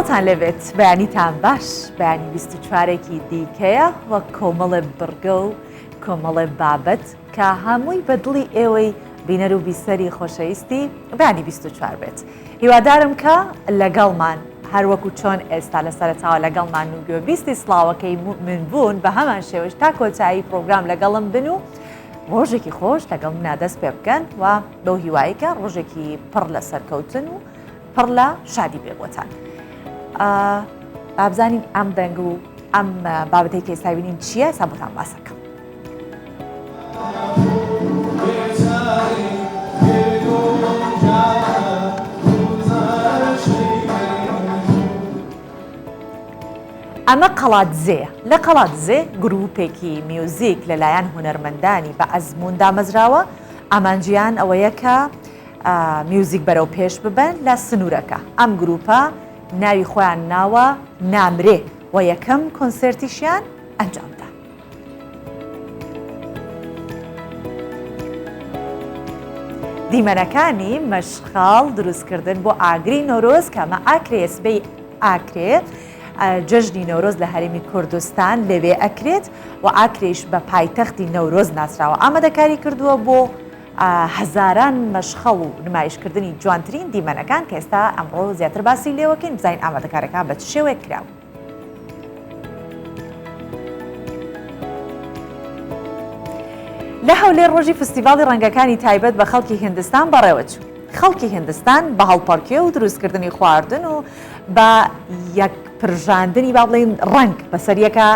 خۆتان لەبێت بەیانیتان باش بەیانی 24ێکی دیکەیە وە کۆمەڵێ بڕگە و کۆمەڵێ بابەت کە هەمووی بە دڵی ئێوەی بینەر و بیسەری خۆشەویستی بەیانی 24 بێت. هیوادارم کە لەگەڵمان هەروەکو چۆن ئێستا لە سەرەتاوە لەگەڵمان و گوێبیستی سڵاوەکەی من بوون بە هەمان شێوەش تا کۆتایی پرۆگرام لەگەڵم بن و ڕۆژێکی خۆش لەگەڵ منە دەست پێ بکەن و بەو هیواییکە ڕۆژێکی پڕ لە سەرکەوتن و پڕ لە شادی بێبووتان. بابزانین ئەم دەنگ و ئەم بابەتەی کە ئێستا بینین چییە سا بۆتان باسەکەم. ئەمە قەڵاتزێیە. لە قەڵاتزێ گروپێکی میوزیک لەلایەن هونەرمەندانی بە ئەزمون دامەزراوە. ئامانجیان ئەوەیە کە میوزیک بەرەو پێش ببن لە سنوورەکە. ئەم گروپە ناوی خۆیان ناوە نامرێ و یەکەم کۆنسێرتیشیان ئەنجامدا. دیمەنەکانی مەشخاڵ دروستکردن بۆ ئاگری نۆرۆز کە ئەمە ئاکرێ سبەی ئاکرێ جەژنی نەورۆز لە هەرێمی کوردستان لەوێ ئەکرێت و ئاکرێش بە پایتەختی نەورۆز ناسراوە. ئامادەکاری کردووە بۆ هەزاران مەشخەڵ و نمایشکردنی جوانترین دیمەنەکان کە ئێستا ئەمڕۆ زیاتر باسی لێوەکەین بزانین ئامادەکارەکان بە چ شێوەیەک کراوە. لە هەولێر ڕۆژی فستیڤاڵی ڕەنگەکانی تایبەت بە خەڵکی هیندستان بەڕێوەچوو. خەڵکی هیندستان بە هەڵپەڕکێ و دروستکردنی خواردن و بە یەک پرژاندنی با بڵێن ڕنگ بەسەریەکە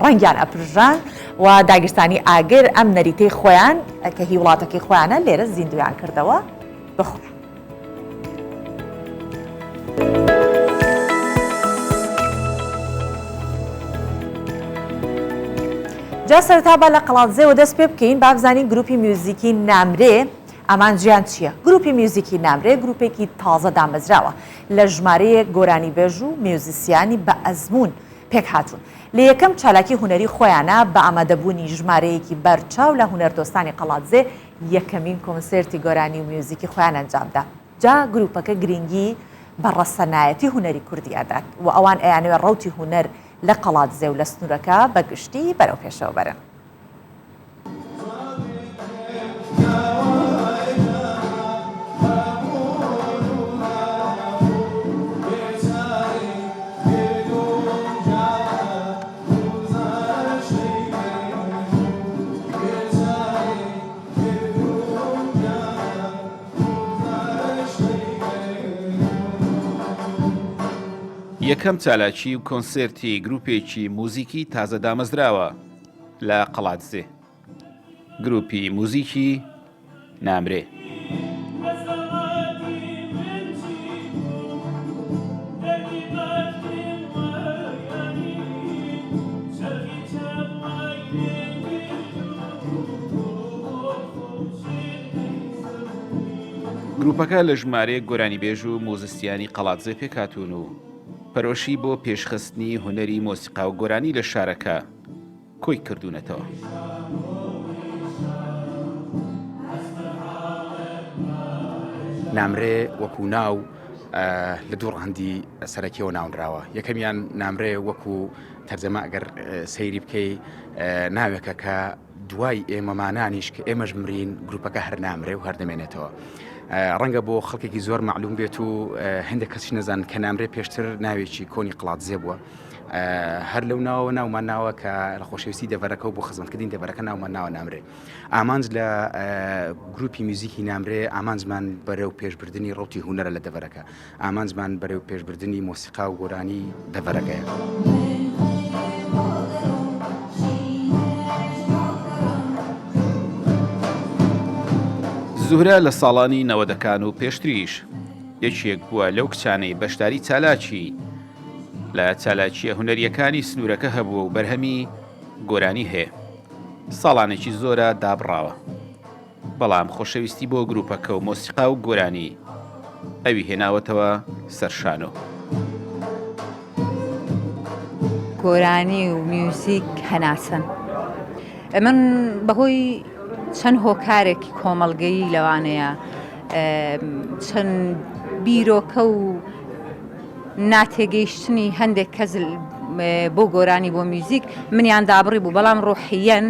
ڕەنگیان ئەپرژان و داگیرستانی ئاگر ئەم نەریتەی خۆیان کە هی وڵاتەکەی خۆیانە لێرە زیندویان کردەوە بخۆیان. جا سەرەتا با لە قەڵاتزێوە دەست پێ بکەین با بزانین گروپی میوزیکی نامرێ ئامانجیان چییە؟ گروپی میوزیکی نامرێ گروپێکی تازە دامەزراوە لە ژمارەیە گۆرانی بێژ و میوزیسیانی بە ئەزمون پێک هاتوون. لە یەکەم چالاکی هوەری خۆیانە بە ئامادەبوونی ژمارەیەکی بەرچاو لە هونەردۆستانی قەڵاتزێ یەکەمین کۆنسێرتی گۆرانی و میوزیکی خۆیان ئەنجامدا. جا گروپەکە گرنگی بە ڕەسەنایەتی هوەری کوردیادات و ئەوان ئەیانوێ ڕەوتی هوەر لە قەڵاتزێ و لە سنوورەکە بەگشتی بەرەو پێشەوە بەرن. یەکەم چالاکی و کۆنسێرتی گروپێکی موزیکی تازە دامەزراوە لە قەڵاتزێ. گروپی موزیکی نامرێ. گروپەکە لە ژمارەیە گۆرانی بێژ و مۆزیسیانی قەڵاتزێ پێکاتون و پەرۆشی بۆ پێشخستنی هوەری مۆسیقا و گۆرانی لە شارەکە کۆی کردوونەتەوە. نامرێ وەکو ناو لە دوو ڕەهەندی سەرەکیەوە ناونراوە. یەکەمیان نامرێ وەکو تەرجەمە ئەگەر سەیری بکەی ناوێکە کە دوای ئێمەمانانیش کە ئێمەش مرین گروپەکە هەر نامرێ و هەردەمێنێتەوە. ڕەنگە بۆ خەڵکێکی زۆر معلوم بێت و هەندێک کەسی نەزان کە نامرێ پێشتر ناوێکی کۆنی قەڵاتزێ بووە. هەر لەو ناوە ناومان ناوە کە لە خۆشەویستی دەڤەرەکە و بۆ خزمەتکردنی دەڤەرەکە ناومان ناوە نامرێ. ئامانج لە گروپی میوزیکی نامرێ ئامانجمان بەرەو پێشبردننی ڕوتی هوەرە لە دەڤەرەکە. ئامانجمان بەرەو پێشبردننی مۆسیقا و گۆرانی دەڤەرەکەیە. زوهرە لە ساڵانی 90ەکان و پێشتریش یەکێک بووە لەو کچانەی بەشداری چالاکی لە چالاکیە هوەریەکانی سنوورەکە هەبووە و بەرهەمی گۆرانی هەیە. ساڵانێکی زۆرە دابڕاوە بەڵام خۆشەویستی بۆ گروپەکە و مۆسیقا و گۆرانی ئەوی هێناوەتەوە سەرشانۆ. گۆرانی و میوزیک هەناسن. من بەهۆی چەند هۆکارێکی کۆمەڵگەیی لەوانەیە چەند بیرۆکە و ناتێگەیشتنی هەندێک کەس بۆ گۆرانی بۆ میوزیک منیان دابڕی بوو بەڵام ڕۆحیەن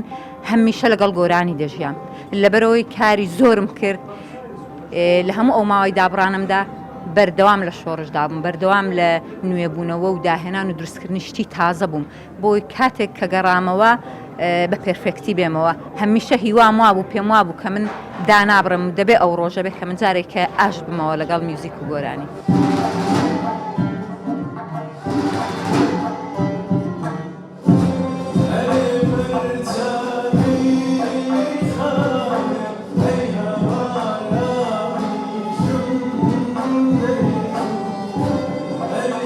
هەمیشە لەگەڵ گۆرانی دەژیان لەبەرەوەی کاری زۆرم کرد لە هەموو ئەو ماوەی دابڕانمدا بەردەوام لە شۆڕشدا بووم بەردەوام لە نوێبوونەوە و داهێنان و دروستکردنی شتی تازە بووم بۆی کاتێک کە گەڕامەوە بە پێرفێکتی بێمەوە هەمیشە هیوام وا بوو پێم وا بوو کە من دانابڕم دەبێ ئەو ڕۆژە بێت کە من جارێککە ئاش بمەوە لەگەڵ میوزیک و گۆرانی.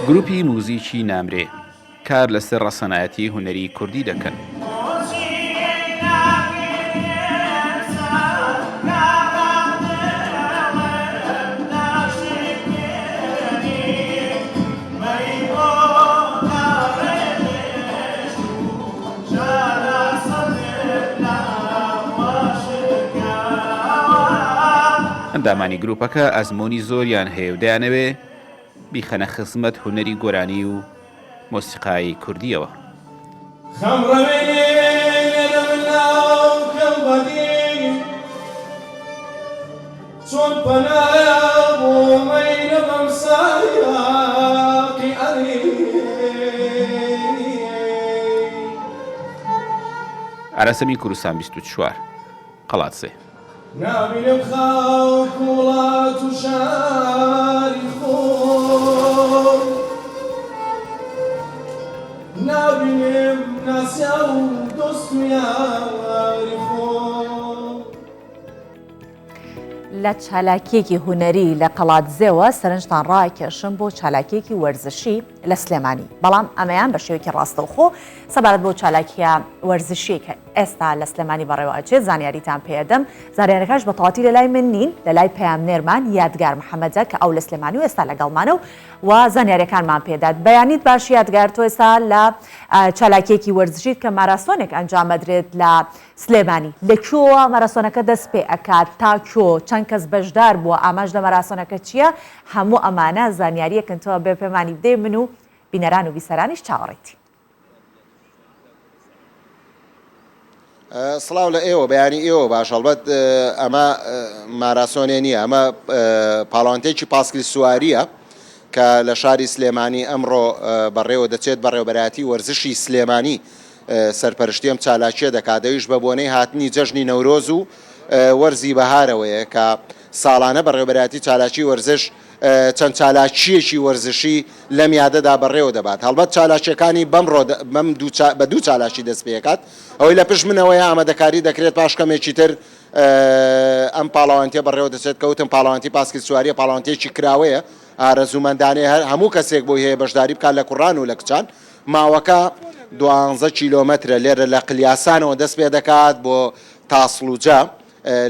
گروپی موزیکی نامرێ کار لەسەر ڕەسەنایەتی هونەری کوردی دەکەن. ئەندامانی گروپەکە ئەزمۆنی زۆریان هەیە و دەیانەوێ بیخەنە خزمەت هونەری گۆرانی و مۆسیقایی کوردیەوە. ئارەسەمی کوردستان 24 قەڵات 3 نابینم خەڵک وڵات و شاری خۆم نابینم ناسیا و دۆست و یاری خۆم. لە چالاکیەکی هونەری لە قەڵاتزێوە سەرنجتان ڕاکێشم بۆ چالاکیەکی وەرزشی لە سلێمانی بەڵام ئەمەیان بە شێوەیەکی ڕاستەوخۆ سەبارەت بۆ چالاکیە وەرزشی کە ئێستا لە سلێمانی بەڕێوەچێت زانیاریتان پێدەم زانیاریەکەش بە تەواتی لە لای من نین لە لای پەیامنێرمان یادگار محەممەدە کە ئەو لە سلێمانی و ئێستا لەگەڵمانە و زانیاریەکانمان پێدات بەیانیت باش یادگار تۆ ئێستا لە چالاکیەکی وەرزشیت کە ماراسۆنێک ئەنجامەدرێت لە سلێمانی لەکوێوە ماراسۆنەکە دەست پێ ئەکات تا کۆ چەند کەس بەشدار بووە ئاماژ لە ماراسۆنەکە چییە هەموو ئەمانە زانیاریەکەنتەوە بێ پەیمانی بدەی من و بینەران و بیسەرانیش چاوەڕێتی. سڵاو لە ئێوە بەیانی ئێوە باش هەڵبەت ئەمە ماراسۆنێ نییە ئەمە پاڵۆنتێکی پاسکلی سواریە کە لە شاری سلێمانی ئەمڕۆ بەڕێوە دەچێت بەڕێوەبەرایەتی وەرزشی سلێمانی سەرپەرشتیم چالاکیە دەکاتەویش بە بۆنەی هاتنی جەژنی نەورۆز و وەرزی بەهارەوەیە کە ساڵانە بەڕێوەبەرایەتی چالاکی وەرزش چەند چالاکیەکی وەرزشی لەم یادەدا بەڕێوە دەبات هەڵبەت چالاکیەکانی بە دوو چالاکی دەست پێکات ئەوەی لە پشت منەوەیە ئامادەکاری دەکرێت پاشکەمێکی تر ئەم پاڵاوانتیە بەڕێوە دەچێت کەوتم پاڵاوانتی پاسکی سواریە پاڵاوانتێکی کراوەیە ئارەزومەندانێ هەموو کەسێک بۆی هەیە بەشداری بکات لە کوڕان و لە کچان ماوەکە 12 کیلۆمەترە لێرە لە قلیاسانەوە دەست پێ دەکات بۆ تاسڵوجە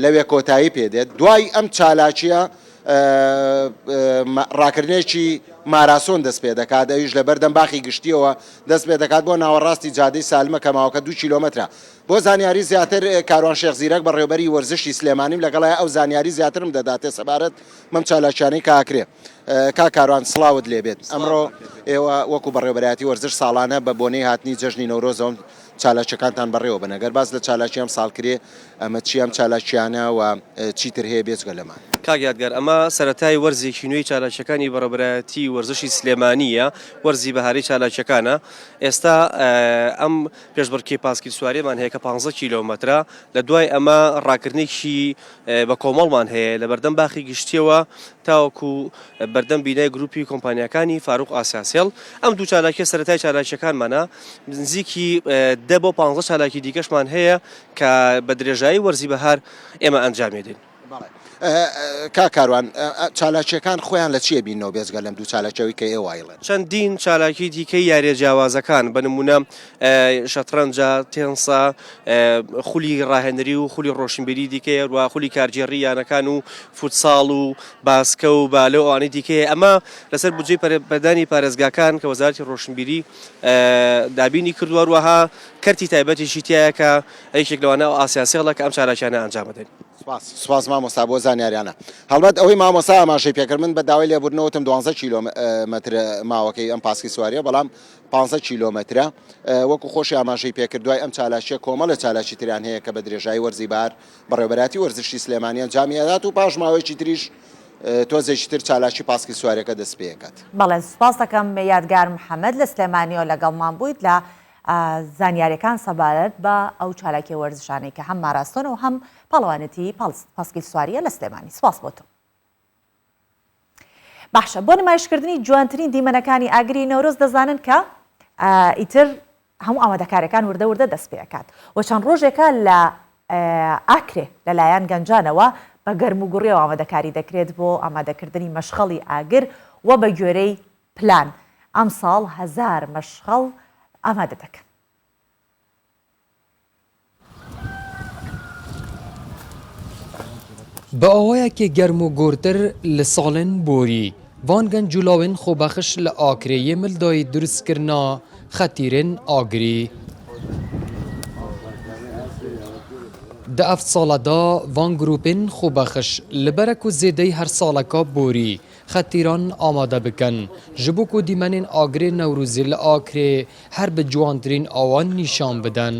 لەوێ کۆتایی پێدێت دوای ئەم چالاکیە ڕاکردنێکی ماراسۆن دەست پێ دەکات ئەویش لە بەردەم باخی گشتیەوە دەست پێ دەکات بۆ ناوەڕاستی جادەی سالمە کە ماوەکە 2 کیلۆمەترە بۆ زانیاری زیاتر کاروان شێخ زیرەک بەڕێوەبەری وەرزشی سلێمانیم لەگەڵای ئەو زانیاری زیاترم دەداتێ سەبارەت مەم چالاکیانەی کاکرێ کاروان سڵاوت لێبێت ئەمڕۆ ئێوە وەکو بەڕێوەبەرایەتی وەرزش ساڵانە بە بۆنەی هاتنی جەژنی نەورۆزەوە چالاکیەکانتان بەڕێوە بن ئەگەر باس لە چالاکیام ساڵکرێ ئەمە چیام چالاکیانە و چیتر هەیە بێجگە لەمان کاک یادگار ئەمە سەرەتای وەرزێکی نوێی چالاکیەکانی بەڕێوەبەرایەتی وەرزشی سلێمانیە وەرزی بەهاری چالاکیەکانە ئێستا ئەم پێشبڕکێ پاسکی سواریێمان هەیە کە 15 کیلۆمەترە لە دوای ئەمە ڕاکردنێکی بە کۆمەڵمان هەیە لە بەردەم باخی گشتیەوە تاوەکو بەردەم بینای گروپی کۆمپانیەکانی فاروق ئاسیاسێڵ ئەم دوو چالاکیە سەرەتای چالاکیەکانمانە نزیکی 10 بۆ 15 چالاکی دیکەشمان هەیە کە بە درێژایی وەرزی بەهار ئێمە ئەنجامێدین. کاروان چالاکیەکان خۆیان لە چیە بینەوە بێزگە لەم دوو چالاکیەوەی کە ئێوایڵێن چەندین چالاکی دیکەی یاریە جیاوازەکان بە نمونە شەترەنجە تێنسا خولی ڕاهێنەری و خولی ڕۆشنبیری دیکەیە و خولی کارگێڕی یانەکان و فوتساڵ و باسکە و بالە ئەوانەی دیکەیە ئەمە لەسەر بودجێی بەدانی پارێزگاکان کە وەزارەتی ڕۆشنبیری دابینی کردووە وەها کەرتی تایبەتیشی تایە کە یەکێک لەوانە ئاسیاسێڵە کە ئەم چالاکیانە ئەنجام بدەین. سپاس مامۆستا بۆ زانیاریانە هەڵبەت ئەوەی مامۆستا ئاماژەی پێکرد من بە داوای لێبوردنەوەتم 12 کیلۆمەتر ماوەکەی ئەم پاسکی سواریە بەڵام 15 کیلۆمەترە وەکو خۆشی ئاماژەی پێکرد دوای ئەم چالاشیە کۆمەڵە چالاکی تریان هەیە کە بە درێژایی وەرزی بار بەڕێوەبەراتی وەرزشی سلێمانیان جامیەدات و پاش ماوەیەکی تریش تۆزێکی تر چالاکی پاسکی سواریەکە دەست پێکات. بەڵێ سپاس دەکەم یادگار محەممەد لە سلێمانیەوە لەگەڵمان بوویت لە زانیاریەکان سەبارەت بە ئەو چالاکی وەرزشانەی کە هەم ماراستۆن و هەم پاڵەوانەتی پاسکی سواریە لە سلێمانی. سپاس بۆ تۆ. باشە بۆ نمایشکردنی جوانترین دیمەنەکانی ئاگری نەورۆز دەزانن کە ئیتر هەموو ئامادەکارەکان وردە وردە دەست پێکات و چەند ڕۆژێکە لە ئاکرێ لەلایەن گەنجانەوە بە گەرم و گوڕیەوە ئامادەکاری دەکرێت بۆ ئامادەکردنی مەشخەڵی ئاگر و بە گوێرەی پلان ئەم ساڵ 1000 مەشخەڵ ئامادە دەکەن. بە ئاوایەکی گەرم و گۆرتر لە ساڵن بۆری وانگەن جولاوین خۆبەخش لە ئاکرێیە ملدای دروستکردنا خەتیرن ئاگری. دە ئەف ساڵەدا وان گروپین خۆبەخش لەبەرەک و زێدەی هەر ساڵەکە بۆری خەتیران ئامادە بکەن ji bo ku dîmenên agrê Newrûzê li Akrê her bi ciwantirîn awan nîşan bidin.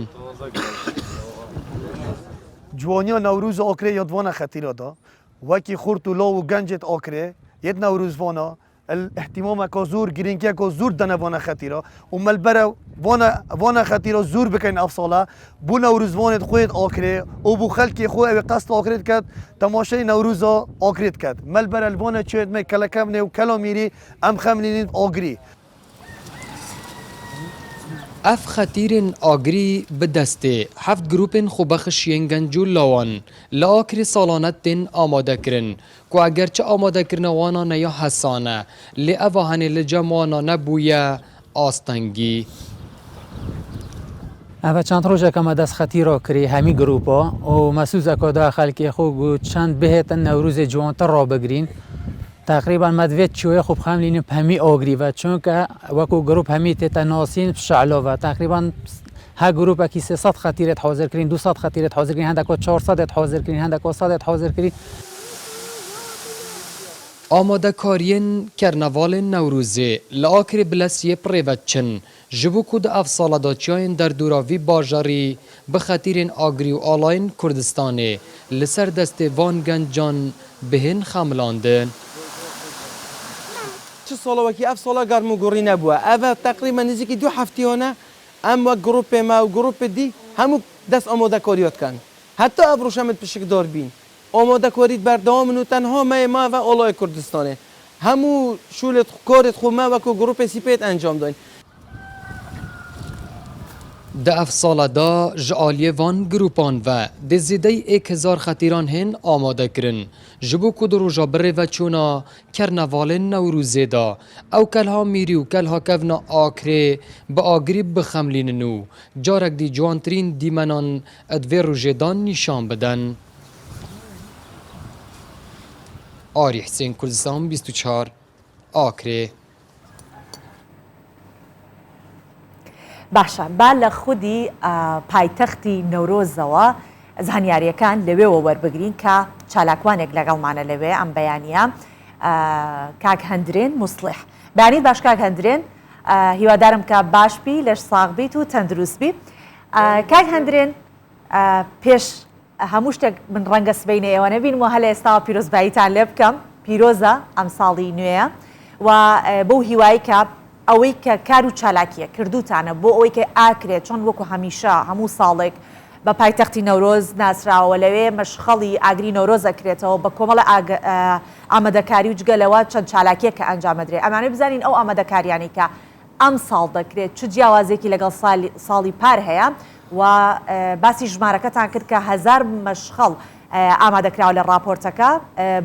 Ciwaniya Newrûz Akrê ya divana xetîra da wekî xurt û law û gencên Akrê yê Newrûz vana ihtimameka zûr girîngiyeka zûr dene vana xetîra û melbere vana xetîra zûr bikin ev sala bû Newrûzvanê xwê Akrê û bû xelkê xwe ew ê qest Akrê diket temaşeyê Newrûza Akrê diket melbere li vana çêt me kelekevnê û kelamîrî em xemlînîn Agrî. Ev xetîrên agrî bi destê heft grûpên xwebexşiyên genc û lawan li Akrê salane tên amadekirin ku egerçi amadekirina wana neya hesan e lê eva henê li cem wana nebûye astengî. Ev çend rojeka me dest xetîra kirî hemî grûpa û mesûzeka da xelkê xwe got çend bihêtin Newrûzê ciwantir rabigirîn. تقریبا مدویت چوی خوب خملین همی آگری و چون که وکو گروپ همی تناسین شعلا و تقریبا ها گروپ اکی 300 خطیرت حاضر کردین 200 خطیرت حاضر کردین هندکو 400 حاضر کردین هندکو 100 حاضر کردین. آماده کارین کرنوال نوروزی لآکر بلسیه پریوچن جبو کود افسال داچیان در دوراوی باجاری به خطیرین آگری و آلاین کردستانه لسر دست وان گنجان بهن خملاندن. چه سالا وکی اف سالا گرم و گوری نبوده اول تقریبا نزدیک 2 هفتهانه ام و گروپ ما و گروپ دی همو دست آماده کاریات کن حتی ابروش هم پشک دار بین آماده کارید بردام و تنها ما و آلای کردستانه همو شولت کارت خو ما و گروپ سیپیت انجام داین. ده اف ساله دا جعالی وان گروپان و ده زیده 1000 خطیران هن آماده کرن جبو کد روژا بره و چونا کرنوال نوروزه دا او کلها میری و کلها کفنا آکره با آگری بخملیننو جارک دی جوانترین دیمنان ادوی روژه دان نشان بدن. آری حسین کردستان 24 آکره. باشە با لە خودی پایتەختی نەورۆزەوە زانیاریەکان لەوێەوە وەربگرین کە چالاکوانێک لەگەڵمانە لەوێ ئەم بەیانیە کاک هەندرێن موسڵح بەیانی باش کاک هەندرێن هیوادارم کە باشبی لەش ساغبیت و تەندروستبی. کاک هەندرێن پێش هەموو شتێک من ڕەنگە سبەینە ئێوە نەبین و هەلە ئێستا پیرۆزباییتان لێ بکەم پیرۆزە ئەم ساڵی نوێیە و بەو هیوایی کە ئەوەی کە کار و چالاکیە کردوتانە بۆ ئەوەی کە ئاکرێت چۆن وەکو هەمیشە هەموو ساڵێک بە پایتەختی نەورۆز ناسراوە لەوێ مەشخەڵی ئاگری نەورۆز ئەکرێتەوە بە کۆمەڵە ئامادەکاری و جگەلەوە چەند چالاکیە کە ئەنجامەدرێ ئەمانە بزانین ئەو ئامادەکاریانی کە ئەم ساڵ دەکرێت چ جیاوازێکی لەگەڵ ساڵی پار هەیە و باسی ژمارەکەتان کرد کە 1000 مەشخەڵ ئامادەکراوە لە راپۆرتەکە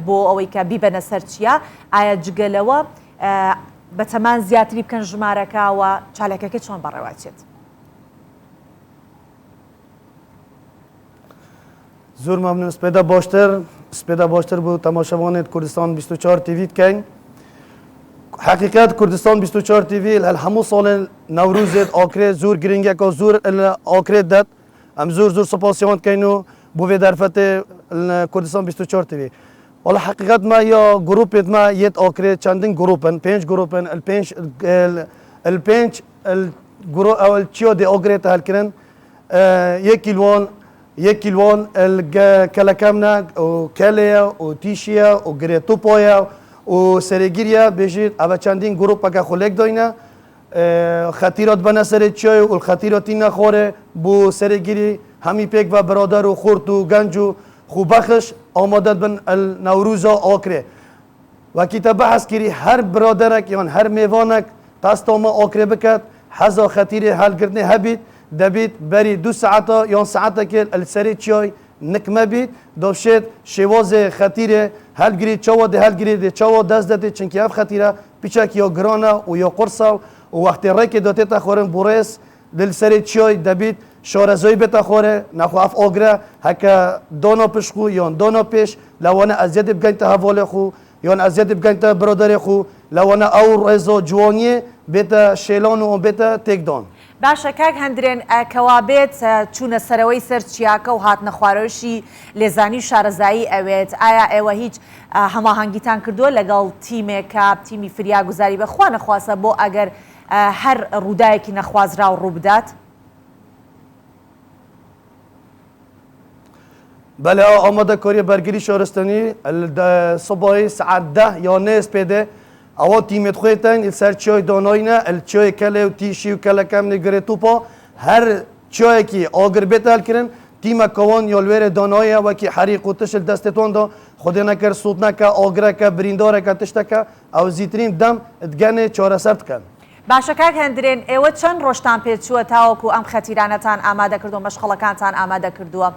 بۆ ئەوەی کە بیبەنە سەر چیە ئایا جگەلەوە بەتەمان زیاتری بکەن ژمارەکە و چالاکەکە چۆن بەڕێوەچێت. زۆر مەمنون سپێدا باشتر بوو تەماشەوانێت کوردستان 24 تیڤی بکەین. حقیقەت کوردستان 24 تیڤی لە هەموو ساڵێن نەورۆزێت ئاکرێ زۆر گرنگێکە زۆر ئاکرێت دەت ئەم زۆر سپاسیان دکەین و بۆ وێ دەرفەتێ کردستان 24 تبی ولی حقیقت ما یا گروپت ما یت آکره چندین گروپن 5 گروپن الپنج الگروپ اول چیو دی آکره تحل کردن یک کیلوان الکلکمنا و کلیا و تیشیا و گریتوپایا و سرگیریا بجید اول چندین گروپ که خلق داینا خطیرات بنا سر چای و الخطیراتی نخوره بو سرگیری همی پیک و برادر و خورد و گنج و خوبخش آماده بن النوروز آکره و کتاب بحث کری هر برادرک یا هر میوانک قصد ما آکره بکد حزا خطیر حل کردن هبید دبید بری 2 ساعتا یا ساعتا که السری چای نکمه بید دوشت شواز خطیره هل گری چوا ده هل گری چوا دست داده چنکی اف خطیره پیچک یا گرانا و یا قرصا و وقتی رای داده تا خورن بورس دل سری چای دبید شارزوی بتا خوره نخو اف آگره هکا دانا پشخو یا دانا پیش لوانه ازیاد بگن تا حواله خو یا ازیاد بگن تا برادر خو لوانه او رزا جوانیه بتا شیلان و بتا تکدان باشە کاک هەندرێن کەوابێت چوونە سەرەوەی سەر چیاکە و هاتنە خوارەوەشی لێزانی شارەزایی ئەوێت ئایا ئێوە هیچ هەماهەنگیتان کردووە لەگەڵ تیمێکە تیمی فریاگوزاری بەخوا نەخواسە بۆ ئەگەر هەر ڕووداوێکی نەخوازرا و ڕوو بدات؟ بله آماده کاری برگیری شهرستانی صبحی ساعت 10 یا 9 پیده اول تیمت خودتن سر چای داناینا الچای کله و تیشی و کله کم نگره توپا هر چای کی آگر بتال کردن تیم کوان یا لور دانایی و کی حریق و تشل دستتون دا خود نکر صوت نکه آگره که برینداره که تشتکه او زیترین دم ادگنه چاره سرد کن باشە کاک هەندرێن ئێوە چەند ڕۆژتان پێچووە تاوەکو ئەم خەتیرانەتان ئامادە کردو مەشغەڵەکانتان ئامادە کردووە؟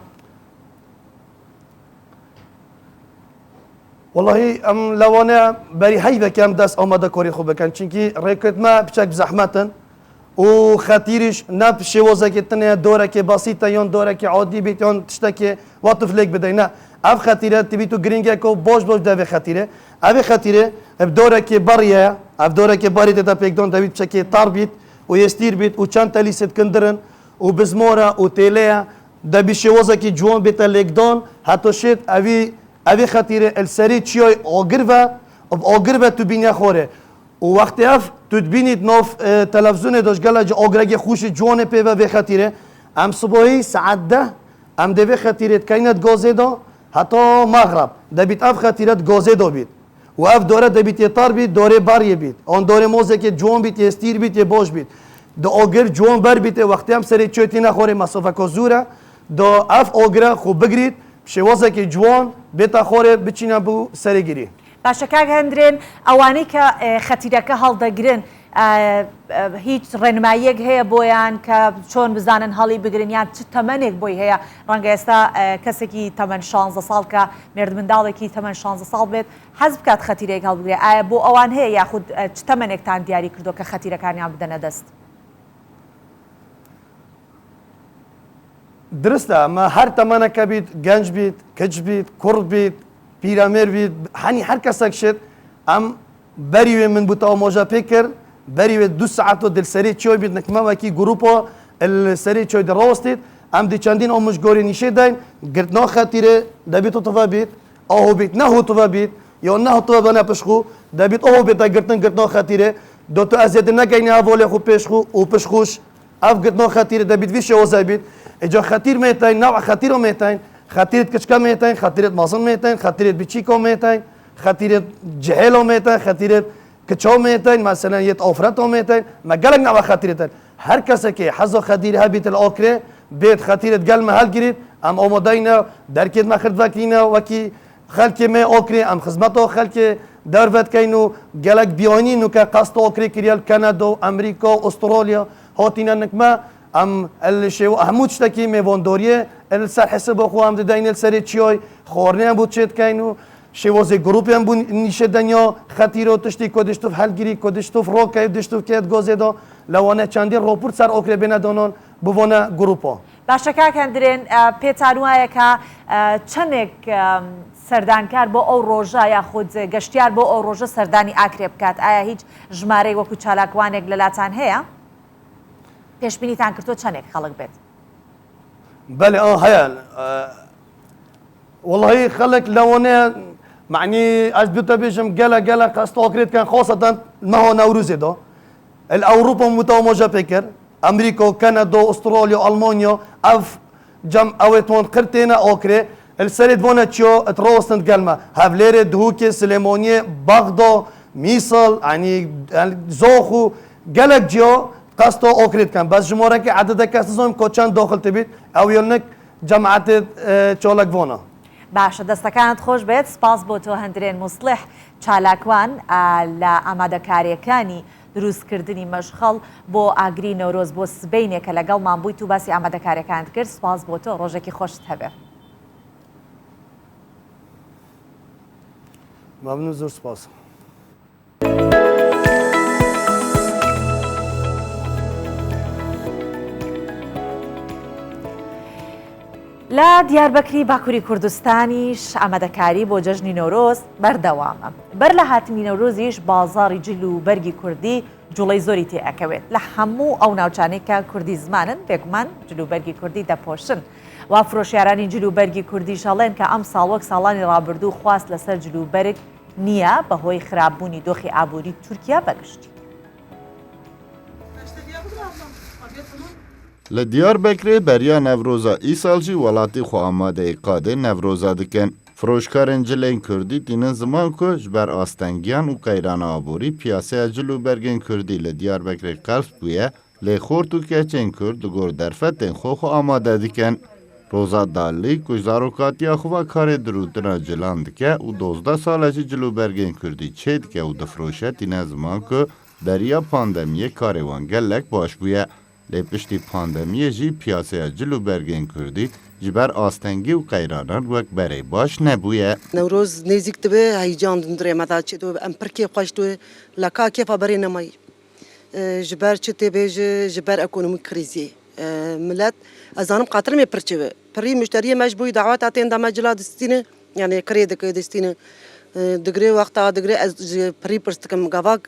والله ام لوانه بری هیچ کم دست آماده کاری خوب بکن چونکی رکت ما بچک بزحمتن و خطیرش نه شوازه که تنه دوره که بسیطه یا دوره که عادی بیت یا تشته که وقت فلک بده نه اف خطیره تبی تو گرینگه کو باش دوی خطیره اوی خطیره دوره که باریه اف دوره که باری تا پیکدون دوید بچک تار بیت و یستیر بیت و چند تلیست کندرن و بزموره و تیله دبی شوازه که جوان بیت لگدان حتی شد اوی خطیره السری چیای آگر و تو بینی خوره و وقتی اف تو بینید ناف تلفزیون داشگل جا آگرگی خوش جوان پی و خطیره ام صبحی ساعت 10 ام دوی خطیره کینت گازه دا حتی مغرب دبیت اف خطیرت گازه دا بید و اف داره دبیت یتار بید داره باریه بید آن داره موزه که جوان بید یه ستیر بید یه باش بید دا آگر جوان بر بید وقتی هم سری چویتی نخوره مسافه که زوره دا اف آگره خوب بگرید شوازه که جوان بێتە خۆرێ بچینە بوو سەرگیری باشە کاک هەندرێن ئەوانەی کە خەتیرەکە هەڵدەگرن هیچ ڕێنماییەک هەیە بۆیان کە چۆن بزانن هەڵی بگرن یان چ تەمەنێک بۆی هەیە ڕەنگە ئێستا کەسێکی تەمەن 16 ساڵ کە مێرد منداڵێکی تەمەن 16 ساڵ بێت حەز بکات خەتیرێک هەڵبگرێ ئایا بۆ ئەوان هەیە یاخود چ تەمەنێکتان دیاری کردو کە خەتیرەکانیان بدەنە دەست؟ درسته اما هر تمنه بید گنج بید کج بید کرد بید پیرامر بید هنی هر کس شد ام بریوه من بوتا آماجا پیکر بریوه 2 ساعت و دل سری چوی بید نکمه وکی گروپا السری چوی در راستید ام دی چندین آموزگاری نیشه دین گرتنا خطیره دبیت و طفا بید آهو بید نه هو طفا بید یا نه هو طفا بنا پشخو دبیت آهو بید گرتنا خطیره دو تو ازید نگینی حواله خو پشخو و پشخوش اف گرتنا خطیره دبیت ویش اوزای بید اجا خطیر میتین نوع خطیر میتین خطیرت کچکا میتین خطیرت مازن میتین خطیرت بچیکو میتین خطیرت جهلو میتین خطیرت کچو میتین مثلا یت آفرتو میتین مگلک نوع خطیرت هر کسی که حظ خطیر هبیت الاکره بیت خطیرت گل محل گیرید ام آمادینا درکت مخرد وکینا وکی خلک می اکره ام خدمتو خلک دروت کینو گلک بیانی نو که قصد اکره کریال کانادا امریکا استرالیا هاتینا نکما ام الشيء هموش تكي ميفوندوريه السر حسب اخو هم داين السر تشوي خورني هم بود شد كاينو شوازه جروپ هم بود نيشه دنيا خطيرو تشتي كودشتوف هلگيري كودشتوف روكاي دشتوف كيت گوزيدو لوانه چندي روپور سر اوكره بنادونون بوونه گروپا باشە کاک هەندرێن پێتان وایە کە چەندێک سەردانکار بۆ ئەو ڕۆژە یاخود گەشتیار بۆ ئەو ڕۆژە سەردانی ئاکرێ بکات ئایا هیچ ژمارەی وەکو چالاکوانێک لەلاتان هەیە؟ پێشبینیتان کردووە چەندێک خەڵک بێت؟ بله هەیە والله خلك لونه معني أثبت بيجم جلا قصد أكريت كان خاصة ما هو نوروز ده الأوروبا متوجه بكر أمريكا وكندا أستراليا ألمانيا أف جم أوتون قرتنا أكري السرد فونا تشو تروستن كلمة هافلير دهوكي سليمونية بغداد ميصل يعني زوخو جلك جو قصد أكريت كان بس جمهورا كي عدد كاسزهم كوتشان داخل تبيت أو يلنك جماعة تشولك فونا باشە دەستەکانت خۆش بێت سپاس بۆ تۆ هەندرێن مصلح چالاکوان لە ئامادەکاریەکانی دروستکردنی مەشخەڵ بۆ ئاگری نەورۆز بۆ سبەینێکە لەگەڵمان بوویت و باسی ئامادەکاریەکانت کرد سپاس بۆ تۆ ڕۆژێکی خۆشت هەبێ ممنون زۆر سپاس لە دیاربەکری باکووری کوردستانیش ئامادەکاری بۆ جەژنی نەورۆز بەردەوامە بەر لە هاتنی نەورۆزیش بازاڕی جل و بەرگی کوردی جوڵەی زۆری تێئەکەوێت لە هەموو ئەو ناوچانێکە کوردی زمانن بێگومان جل و بەرگی کوردی دەپۆشن وا فرۆشیارانی جل و بەرگی کوردی شەڵێن کە ئەم ساڵ وەک ساڵانی ڕابردوو خواست لەسەر جل و بەرگ نییە بەهۆی خراپبوونی دۆخی ئابووری تورکیا بەگشتی لە دیاربەکرێ بەریا نەڤرۆزا ئیساڵجی وڵاتی خۆ ئامادەی قادێ نەڤرۆزا دکەن فرۆشکارên cilên Kurdî tînin ziman ku ji ber astengiyan û qeyrana aborî piyaseya cil û bergên Kurdî li Diyarbekirê qelb bûye lê xort û keçên Kurd li gor derfetên xwe amade dikin. Roza Dalî ku zarokatiya xwe karê dirûtina cilan dike û 12 sala jî cil û bergên Kurdî çê dike û difroşe tîne ziman ku deriya pandemiyê karê wan gelek baş bûye. Lê piştî pandemiyê jî piyaseya cil û bergên Kurdî ji ber astengî û qeyranan wek berê baş nebûye. Newroz nêzik dibe heycan din dirê me da çi dibe em pirkê xweş dibe li ka kêfa berê nemayî. Ji ber çi têbêje ji ber ekonomîk krîzê. Millet ez zanim qatir me pir çi be. Pirî müşteriyê me ji bo daweta tên de me cila distîne yani kirê dike distîne. Digirê wexta digirê ez ji pirî pirs dikim gavak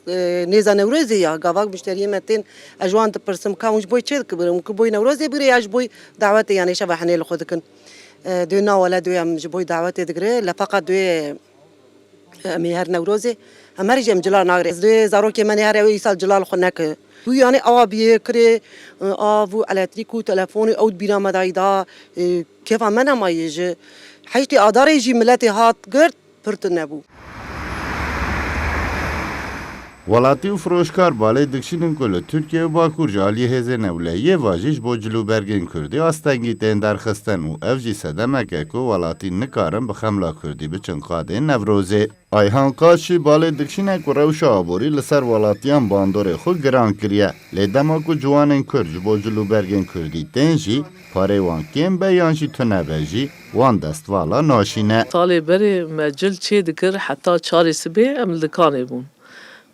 nêza Newrozê ya gavak müşteriyê me tên ez ji wan dipirsim ka hûn ji bo çê dikibirim ku boî Newrozê bigire ya ji bo dawetê yani şeva henê li xwe dikin. Dê nawele dê em ji bo dawetê digire li feqet dê em ê her Newrozê em herî jî em cila nagire. Ez dê zarokê me here wî îsal cila li xwe neke. Wî yani awa biyê kirê av û elektrîk û telefonê ew bîra me dayî da kêfa me nemayî ji heştê adarê jî milletê hat girt pir nebû. Welatî û firۆşkar balê dikşînin ku li Tirkiye û Bakur ji aliyê hêzên ewlehiyê ve jî ji bo cil û bergên Kurdî astengî tên derxistin û ev jî sedemek e ku welatî nikarin bi xemla Kurdî biçin qadên Newrozê. Ayhan Qas jî balê dikşîne ku rewşa aborî li ser welatiyan bandorê xwe giran kiriye. Lê dema ku ciwanên Kurd ji bo cil û bergên Kurdî tên jî parê wan kêm be yan jî tunebe jî wan destvala naşîne. Salê berê me cil çê dikir heta çarê sibê em li dikanê bûn.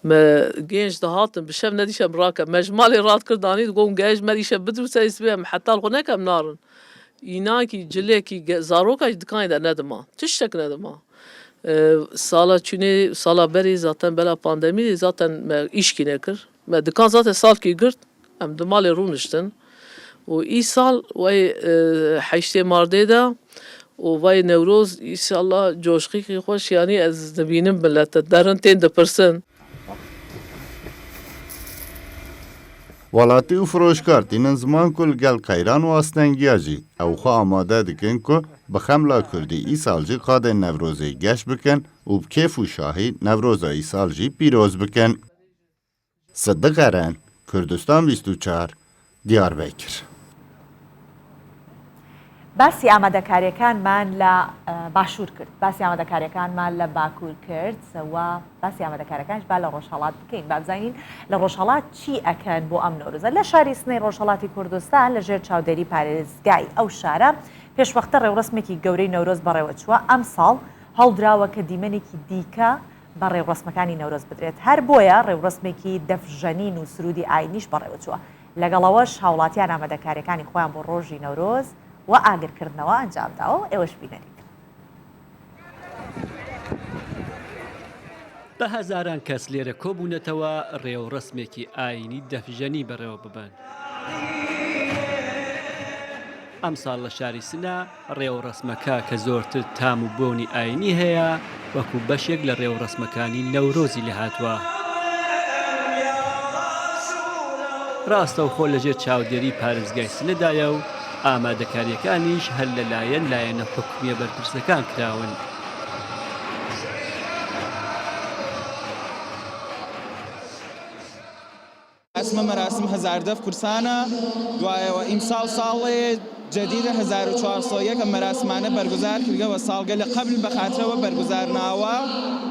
Me genç dihatin bi şev nedîşem rake me ji malê rat kir danî digotin gej me dîşe bidrûse sibê em heta li xwe nekem narin. Înakî cilekî zaroka ji dikanê de nedima. Tiştek nedima. Sala çûnê sala berê zaten bela pandemiyê zaten me îşkî nekir. Me dikan zaten salkî girt em di malê rûniştin. û îsal wey heştê mardê de û vay Newroz îşallah coşqîkî xweş yanî ez dibînim millete derin tên dipirsin. Welatî û firۆşkar tînin ziman ku li gel qeyran û astengiya jî ew xwe amade dikin ku bi xemla Kurdî îsal jî qadên Newrozê geş bikin û bi kêf û şahî Newroza îsal jî pîroz bikin. Siddiq Eren, Kurdistan 24, Diyarbekir. باسی ئامادەکاریەکانمان لە باشوور کرد باسی ئامادەکاریەکانمان لە باکوور کرد و باسی ئامادەکاریەکانش با لە ڕۆژهەڵات بکەین با بزانین لە ڕۆژهەڵات چی ئەکەن بۆ ئەم نەورۆزە لە شاری سنەی ڕۆژهەڵاتی کوردستان لەژێر چاودێری پارێزگای ئەو شارە پێشوەختە ڕێوڕسمێکی گەورەی نەورۆز بەڕێوە چووە ئەم ساڵ هەڵدراوە کە دیمەنێکی دیکە بە ڕێوڕسمەکانی نەورۆز بدرێت هەر بۆیە ڕێوڕسمێکی دەفژەنین و سرودی ئاینیش بەڕێوە چووە لەگەڵەوەش هاوڵاتیان ئامادەکاریەکانی خۆیان بۆ ڕۆژی نەورۆز و ئاگرکردنەوە ئەنجامداوە ئێوەش بینەریت. بە هەزاران کەس لێرە کۆبوونەتەوە ڕێوڕسمێکی ئاینی دەفژەنی بەڕێوە ببن. ئەم ساڵ لە شاری سنە ڕێوەڕسمەکە کە زۆرتر تام و بۆنی ئاینی هەیە وەکو بەشێک لە ڕێوەڕسمەکانی نەورۆزی لە هاتووە. ڕاستە و خۆ لەژێر چاودێری پارێزگای سنەدایە و ئامادەکاریەکانیش هەر لایەنە حکومیە بەرپرسەکان کراون. اسمە مەراسم هەزاردەف کورسانە دوایەوە ئیمساڵ ساڵێ جدیدە 1401 ئەم مەراسمانە بەرگوزار کردەوە ساڵگە لە قبل بەخاترەوە بەرگوزار ناوە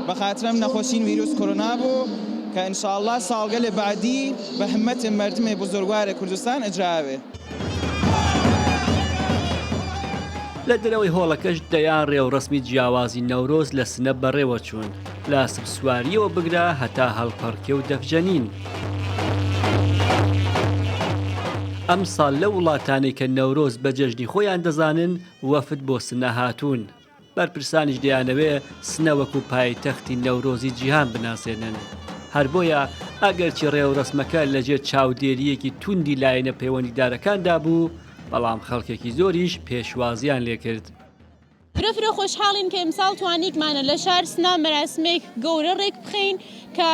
بەخاترەم نەخۆشین ڤیرۆس کۆرۆنا بوو کە ئینشاءڵڵا ساڵگە لە بعدی بە همەتە مەردمێ بزرگوارە کوردستان ئەجراوێ. لە دەرەوەی هۆڵەکەش دەیان ڕێوڕسمی جیاوازی نەورۆز لە سنە بەڕێوە چوون لا سبسواریەوە بگرا هەتا هەڵپەڕکێ و دەفجەنین. ئەم ساڵ لە وڵاتانەی کە نەورۆز بە جەژنی خۆیان دەزانن وەفد بۆ سنە هاتوون. بەرپرسانیش دەیانەوێ سنە وەکو پایتەختی نەورۆزی جیهان بناسێنن. هەر بۆیە ئەگەرچی ڕێوڕسمەکە لەژێر چاودێریەکی توندی لایەنە پەیوەندیدارەکاندا بوو بەڵام خەڵکێکی زۆریش پێشوازیان لێکرد. فرۆ خۆشحاڵین کە ئەمساڵ توانیتمانە لە شار سنا مەراسمێک گەورە ڕێک بخەین کە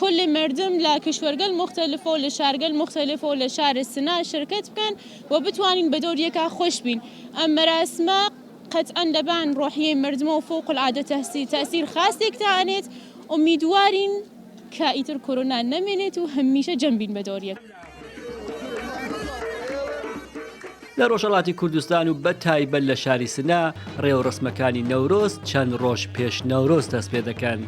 كل مردم لا كشورجل مختلف ولا شارجل مختلف ولا شار السنة شركات بكن وبتوانين بدور يكا خوش بين أما رسمة قطعا لبان روحية مردمه فوق العادة تأثير خاص يكتانت وميدوارين كايتر كورونا نمنت وهميشة جنبين بدور يك لە ڕۆژهەڵاتی کوردستان و بە تایبەت لە شاری سنە ڕێوڕسمەکانی نەورۆز چەند ڕۆژ پێش نەورۆز دەست پێ دەکەن.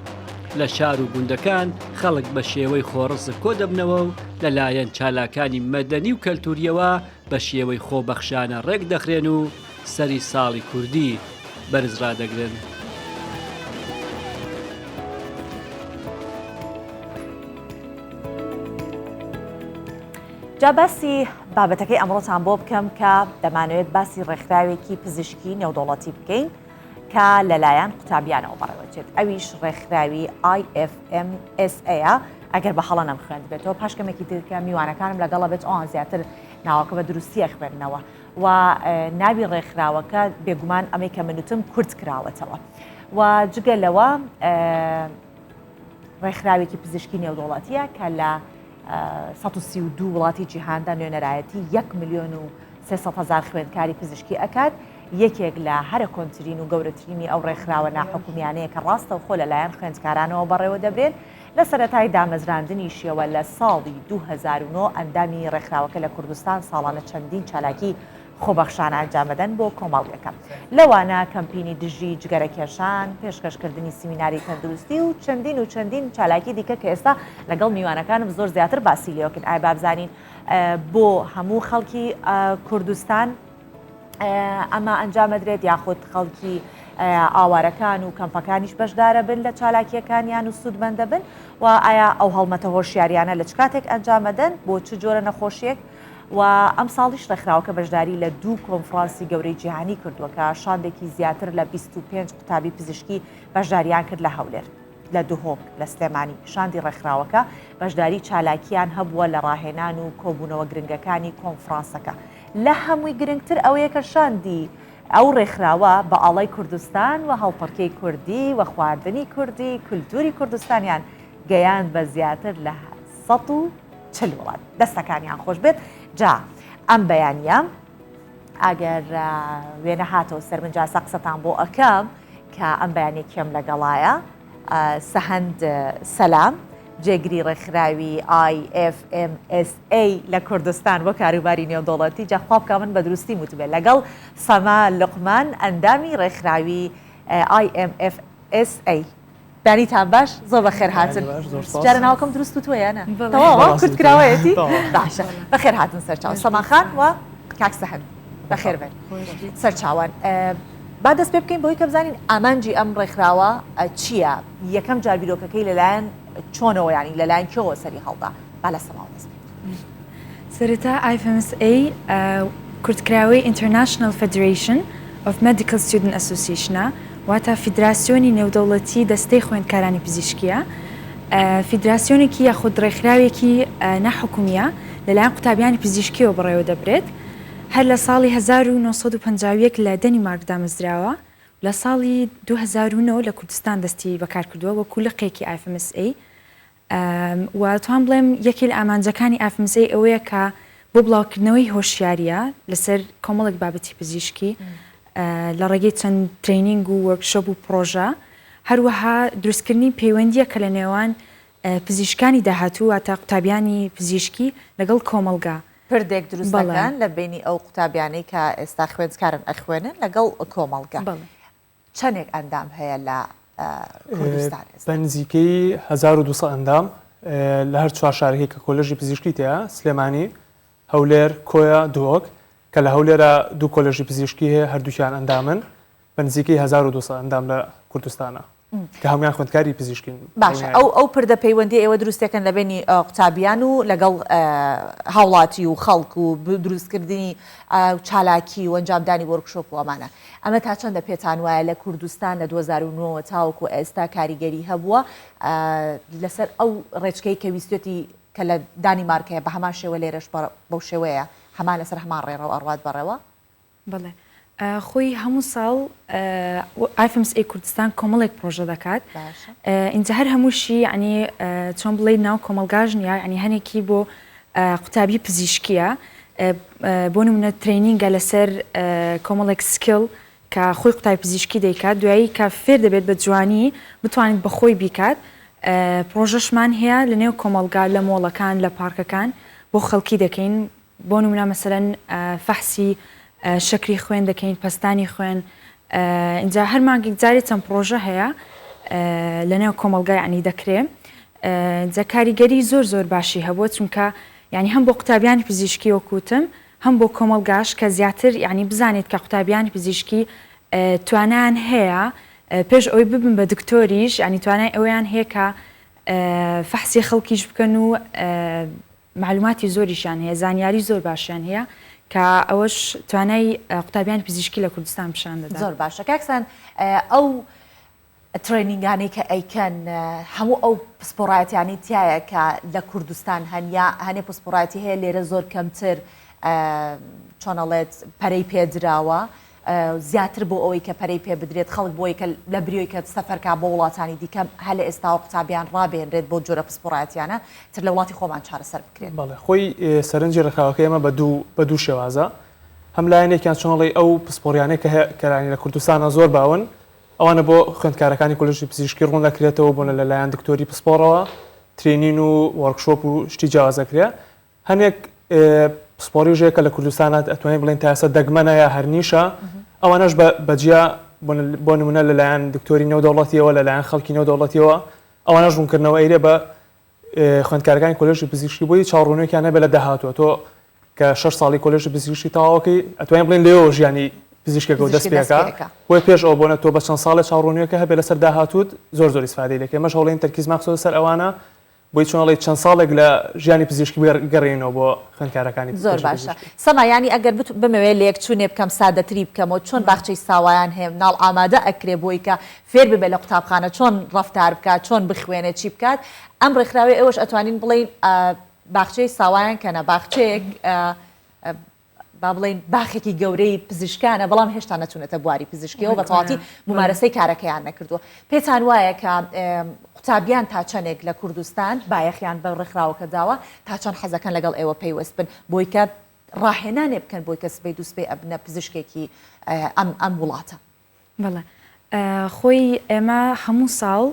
لە شار و گوندەکان خەڵک بە شێوەی خۆڕسک کۆ دەبنەوە و لەلایەن چالاکانی مەدەنی و کەلتوریەوە بە شێوەی خۆبەخشانە ڕێک دەخرێن و سەری ساڵی کوردی بەرز ڕادەگرن. جا باسی بابەتەکەی ئەمڕۆتان بۆ بکەم کە دەمانوێت باسی ڕێکخراوێکی پزیشکی نێودوڵەتی بکەین کە لەلایەن قوتابیانەوە بەڕێوەچێت ئەویش ڕێکخراوی IFMSA ئەگەر بە هەڵە نەمخوێند بێتەوە پاشکەمێکی ترکە میوانەکانم لەگەڵە بێت ئەوان زیاتر ناوەکە بە دروستی ئەخوێننەوە و ناوی ڕێکخراوەکە بێگومان ئەمەی کە منوتم کورت کراوەتەوە و جگە لەوە ڕێکخراوێکی پزیشکی نێودوڵەتیە کە لە 132 وڵاتی جیهاندا نوێنەرایەتی 1,300,000 خوێندکاری پزیشکی ئەکات یەکێک لە هەرە کۆنتترین و گەورەترینی ئەو ڕێکخراوە ناحکومیانەیە کە ڕاستە و خۆ لەلایەن خوێندکارانەوە بەڕێوە دەبرێن لە سەرەتای دامەزراندنیشیەوە لە ساڵی 2009 ئەندامی ڕێکخراوەکە لە کوردستان ساڵانە چەندین چالاکی خۆبەخشانە ئەنجامەدەن بۆ کۆمەڵیەکە لەوانە کەمپینی دژی جگەرەکێشان پێشکەشکردنی سیمیناری تەندروستی و چەندین چالاکی دیکە کە ئێستا لەگەڵ میوانەکانم زۆر زیاتر باسی لێوەکەن ئای بابزانین بۆ هەموو خەڵکی کوردستان ئەمە ئەنجامەدرێت یاخود خەڵکی ئاوارەکان و کەمپەکانیش بەشدارە بن لە چالاکیەکانیان و سوودمەندە بن و ئایا ئەو هەڵمەتە هۆشیاریانە لە چ کاتێک ئەنجامەدەن بۆ چ جۆرە نەخۆشیەک و ئەم ساڵیش ڕێکخراوەکە بەشداری لە 2 کۆنفرانسی گەورەی جیهانی کردووە کە شاندێکی زیاتر لە 25 قوتابی پزیشکی بەشداریان کرد لە هەولێر لە دوهۆک لە سلێمانی شاندی ڕێکخراوەکە بەشداری چالاکیان هەبووە لە ڕاهێنان و کۆبوونەوە گرنگەکانی کۆنفرانسەکە لە هەمووی گرنگتر ئەوەیە کە شاندی ئەو ڕێکخراوە بە ئاڵای کوردستان و هەڵپەڕکەی کوردی و خواردنی کوردی کولتوری کوردستانیان گەیان بە زیاتر لە 140 وڵات دەستەکانیان خۆش بێت جا ئەم بەیانیە ئەگەر وێنە هاتەوە سەر من جاسە قسەتان بۆ ئەکەم کە ئەم بەیانێکم لەگەڵایە سەهەند سەلام جێگری ڕێکخراوی IFMSA لە کوردستان بۆ کاروباری نێودوڵەتی جاخوا بکە من بە دروستی وتبێت لەگەڵ سەما لوقمان ئەندامی ڕێکخراوی IFMSA دانیتان باش زۆر بەخێر هاتن جارە ناوەکەم دروست و تۆیانە تەواوە کورت کراوەیەتی باشە بەخێر هاتن سەرچاو سەماخان و کاک سەهەند بەخێر بن سەرچاوان با دەست پێ بکەین بۆی کە بزانین ئامانجی ئەم ڕێکخراوە چییە یەکەم جار بیرۆکەکەی لەلایەن چۆنەوە ینی لەلایەن کێوە سەری هەڵدا با لە سەماوە دەست سەرەتا IFMSA کورتکراوەی International Federation of Medical Student Association واتە فیدراسیۆنی نێودەوڵەتی دەستەی خوێندکارانی پزیشکیە فیدراسیۆنێکی یاخود ڕێکخراوێکی ناحکومیە لەلایەن قوتابیانی پزیشکیەوە بەڕێوە دەبرێت هەر لە ساڵی 1950 لە دەنیمارک دامەزراوە لە ساڵی 2009 لە کوردستان دەستی بەکار کردووە وەکو لقێکی FMSA و توان بڵێم یەکی لە ئامانجەکانی FMSA ئەوەیە کە بۆ بڵاوکردنەوەی هۆشیاریە لەسەر کۆمەڵێک بابەتی پزیشکی لە ڕێگەی چەند ترینینگ و وەرکشۆپ و پرۆژە هەروەها دروستکردنی پەیوەندیە کە لە نێوان پزیشکانی داهاتوو تا قوتابیانی پزیشکی لەگەڵ کۆمەلگا پردێک دروست دەکەن لە بینی ئەو قوتابیانەی کە ئێستا خوێندکارن ئەخوێنن لەگەڵ کۆمەلگا چەندێک ئەندام هەیە لە کوردستان بە نزیکەی 1200 ئەندام لە هەر چوار شارێکی کە کۆلێژی پزیشکی تەیە سلێمانی هەولێر کۆیا دووەک کە لە هەولێرە دوو کۆلێژی پزیشکی هەیە هەردووکیان ئەندامن بە نزیکەی 1200 ئەندام لە کوردستانە کە هەمویان خوێندکاری پزیشکین باشە ئەو پردە پەیوەندی ئێوە دروستەکەن لە بینی قوتابیان و لەگەڵ هاوڵاتی و خەڵک و دروستکردنی چالاکی و ئەنجامدانی وەرکشۆپ و ئەمانە ئەمە تا چەندە پێتان وایە لە کوردستان لە 2009 تاوەکو ئێستا کاریگەری هەبووە لەسەر ئەو ڕێچکەی کە ویستێتی کە لە دانیمارکەیە بە هەمان شێوە لێرەش بەو شێوەیە هەمان لەسەر هەمان ڕێڕەوە ئەڕوات بەڕێوە بڵێ خۆی هەموو ساڵ FMSA کوردستان کۆمەڵێک پرۆژە دەکات اینجا هەر هەمووشی ینی چۆن بڵێ ناو کۆمەلگاژ نیە ینی هەنێکی بۆ قوتابی پزیشکیە بۆ نمونە ترینینگە لەسەر کۆمەڵێک سکیل کە خۆی قوتابی پزیشکی دەیکات دوایی کە فێر دەبێت بە جوانی بتوانێت بەخۆی بیکات پرۆژەشمان هەیە لە نێو کۆمەلگا لە مۆڵەکان لە پارکەکان بۆ خەڵکی دەکەین بۆ نمونە مەسەرەن فەحسی شکری خوێن دەکەین پەستانی خوێن اینجا هەر مانگێک جارێت چەند پرۆژە هەیە لە نێو کۆمەلگای عنی دەکرێت جا کاریگەری زۆر باشی هەبووە چونکە ینی هەم بۆ قوتابیانی پزیشکی وەکوتم هەم بۆ کۆمەلگاش کە زیاتر ینی بزانێت کە قوتابیانی پزیشکی توانیان هەیە پێش ئەوی ببن بە دکتۆریش ینی توانای ئەویان هەیە کە فەحسی خەڵکیش بکەن و معلوماتی زۆریشان هەیە زانیاری زۆر باشیان هەیە کە ئەوەش توانای قوتابیانی پزیشکی لە کوردستان پیشان دەدات زۆر باشە کاکسان ئەو ترینینگانی کە ئەیکەن هەموو ئەو پسپۆڕایەتیانی تایە کە لە کوردستان هەنێ پسپۆڕایەتی هەیە لێرە زۆر کەمتر چۆنەڵێت پەرەی پێدراوە زیاتر بۆ ئەوەی کە پەرەی پێ بدرێت خەڵک بۆی کە لە بریۆی کە سەفەرکە بۆ وڵاتانی دیکەم هە لە ئێستا قوتابیان ڕابێنرێت بۆ جۆرە پسپۆڕایەتیانە تر لە وڵاتی خۆمان چارەسەر بکرێت بەڵێ خۆی سەرنجی ڕێکخراوەکە ئێمە بە دوو شێوازە هەم لایەنێکیان چۆنەڵی ئەو پسپۆریانەی کە کەرانی لە کوردستانە زۆر باون ئەوانە بۆ خوێندکارەکانی کۆلێژی پزیشکی ڕوون دەکرێتەوە بۆنە لەلایەن دکتۆری پسپۆڕەوە ترینین و وەرکشۆپ و شتی جیاوازەکرێ هەنێک پسپۆریژەیە کە لە کوردستانە ئەتوانین بڵێن تا ئێستا دەگمەنە یا هەرنیشە ئەوانەش بەجیا بۆ نمونە لەلایەن دکتۆری نێودەوڵەتیەوە لەلایەن خەڵکی نێودەوڵەتیەوە ئەوانەش ڕوونکردنەوە ئەیرێ بە خوێندکارەکانی کۆلێژی پزیشکی بۆی چاڕوونێکیان هەبێت لە داهاتوە تۆ کە 6 ساڵی کۆلێژی پزیشکی تاواکەی ئەتوانین بڵێن لێەوە ژیانی پزیشکێکە و دەست پێەکە بۆی پێش ئەو بۆنە تۆ بە چەند ساڵە چاڕوونیەکە هەبێت لەسەر داهاتوت زۆر ئیسفادەی لەکە ئێمەش هەوڵین تەرکیز مەخسوس سەر ئەوانە بۆی چۆنەڵی چەند ساڵێک لە ژیانی پزیشکی گەڕێنەوە بۆ خوێندکارەکانی زۆر باشە سەمایانی ئەگەر بمەوێت لە یەکچوونێ بکەم سادەتری بکەمەوە چۆن باخچەی ساوایان هەیە ناڵ ئامادە ئەکرێ بۆی کە فێر ببێ لە قوتابخانە چۆن ڕەفتار بکات چۆن بخوێنێت چی بکات ئەم ڕێکخراوی ئەوەش ئەتوانین بڵین باخچەی ساوایان کەنە باخچەیەک با بڵین باخێکی گەورەی پزیشکانە بەڵام هێشتا نەچونێتە بواری پزیشکیەوە بە تەواتی ممارەسەی کارەکەیان نەکردووە پێتان وایە کە قوتابیان تا چەندێک لە کوردستان بایەخیان بە ڕێکخراوەکە داوە تا چەند حەزەکەن لەگەڵ ئێوە پەیوەست بن بۆی کە ڕاهێنانێ بکەن بۆی کە سبەی دووسبەی ئەبنە پزیشکێکی ئەم وڵاتە بەڵێ خۆی ئێمە هەموو ساڵ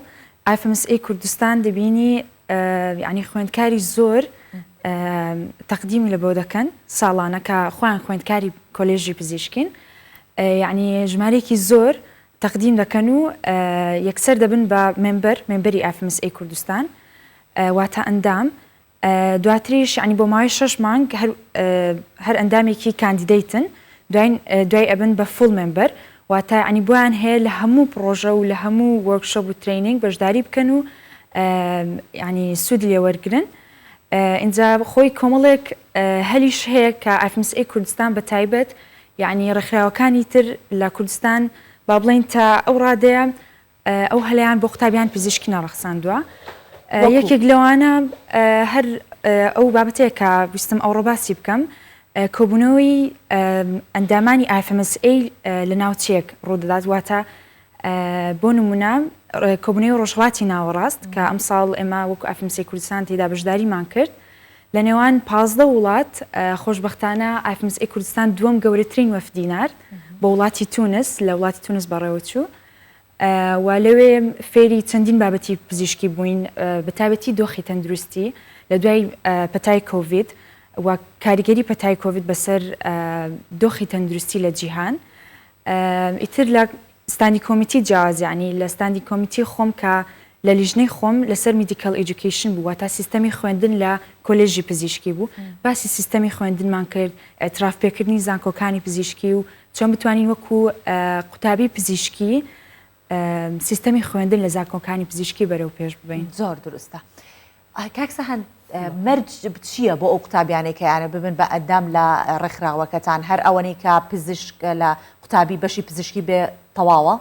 FMSA کوردستان دەبینی ینی خوێندکاری زۆر تەقدیمی لە بۆ دەکەن ساڵانە کە خۆیان خوێندکاری کۆلێژی پزیشکین یعنی ژمارەیەکی زۆر تەقدیم دەکەن و یەکسەر دەبن بە مێمبەری FMSA کوردستان واتە ئەندام دواتریش ینی بۆ ماوەی 6 مانگ هەر ئەندامێکی کاندیدەیتن دوای ئەبن بە فول مێمبەر واتە ینی بۆیان هەیە لە هەموو پرۆژە و لە هەموو وەرکشۆپ و ترینینگ بەشداری بکەن و ینی سوودی لێ وەرگرن اینجا خۆی کۆمەڵێک هەلیش هەیە کە FMSA کوردستان بە تایبەت یعنی ڕێکخراوەکانی تر لە کوردستان با بڵین تا ئەو ڕادەیە ئەو هەلەیان بۆ قوتابیان پزیشکی نەڕەخساندووە یەکێک لەوانە هەر ئەو بابەتەیە کە ویستم ئەو ڕۆباسی بکەم کۆبوونەوەی ئەندامانی ئافMSA لە ناوچێک ڕوودەدات واتە بۆ نمونە کۆبوونەوەی ڕۆژهەڵاتی ناوەڕاست کە ئەم ساڵ ئێمە وەکو ئافMSA کوردستان تێدا بەشداریمان کرد لە نێوان 15 وڵات خۆشببختانە ئافMSA کوردستان دووەم گەورەترین وەفدینار بە وڵاتی تونس لە وڵاتی تونس بەڕێوەچوو و لەوێ فێری چەندین بابەتی پزیشکی بووین بەتابەتی دۆخی تەندروستی لە دوای پەتای کۆڤید و کاریگەری پەتای کۆڤید بەسەر دۆخی تەندروستی لە جیهان ئیتر لە ستاندی کۆمیتی جیاوازیانی لە ستاندی کۆمیتی خۆم کە لە لیژنەی خۆم لەسەر میدیکال ئێدوکیشن بوو تا سیستەمی خوێندن لە کۆلێژی پزیشکی بوو باسی سیستەمی خوێندنمان کرد ئەتراف پێکردنی زانکۆکانی پزیشکی و چۆن بتوانین وەکو قوتابی پزیشکی سیستەمی خوێندن لە زانکۆکانی پزیشکی بەرەو پێش ببین زۆر دروستە کاکسە هەند مەرج چییە بۆ ئەو قوتابیانەی کەیانە ببن بە ئەندام لە ڕێکخراوەکەتان هەر ئەوەنەی کە پزیشک لە قوتابی بەشی پزیشکی بێ تەواوە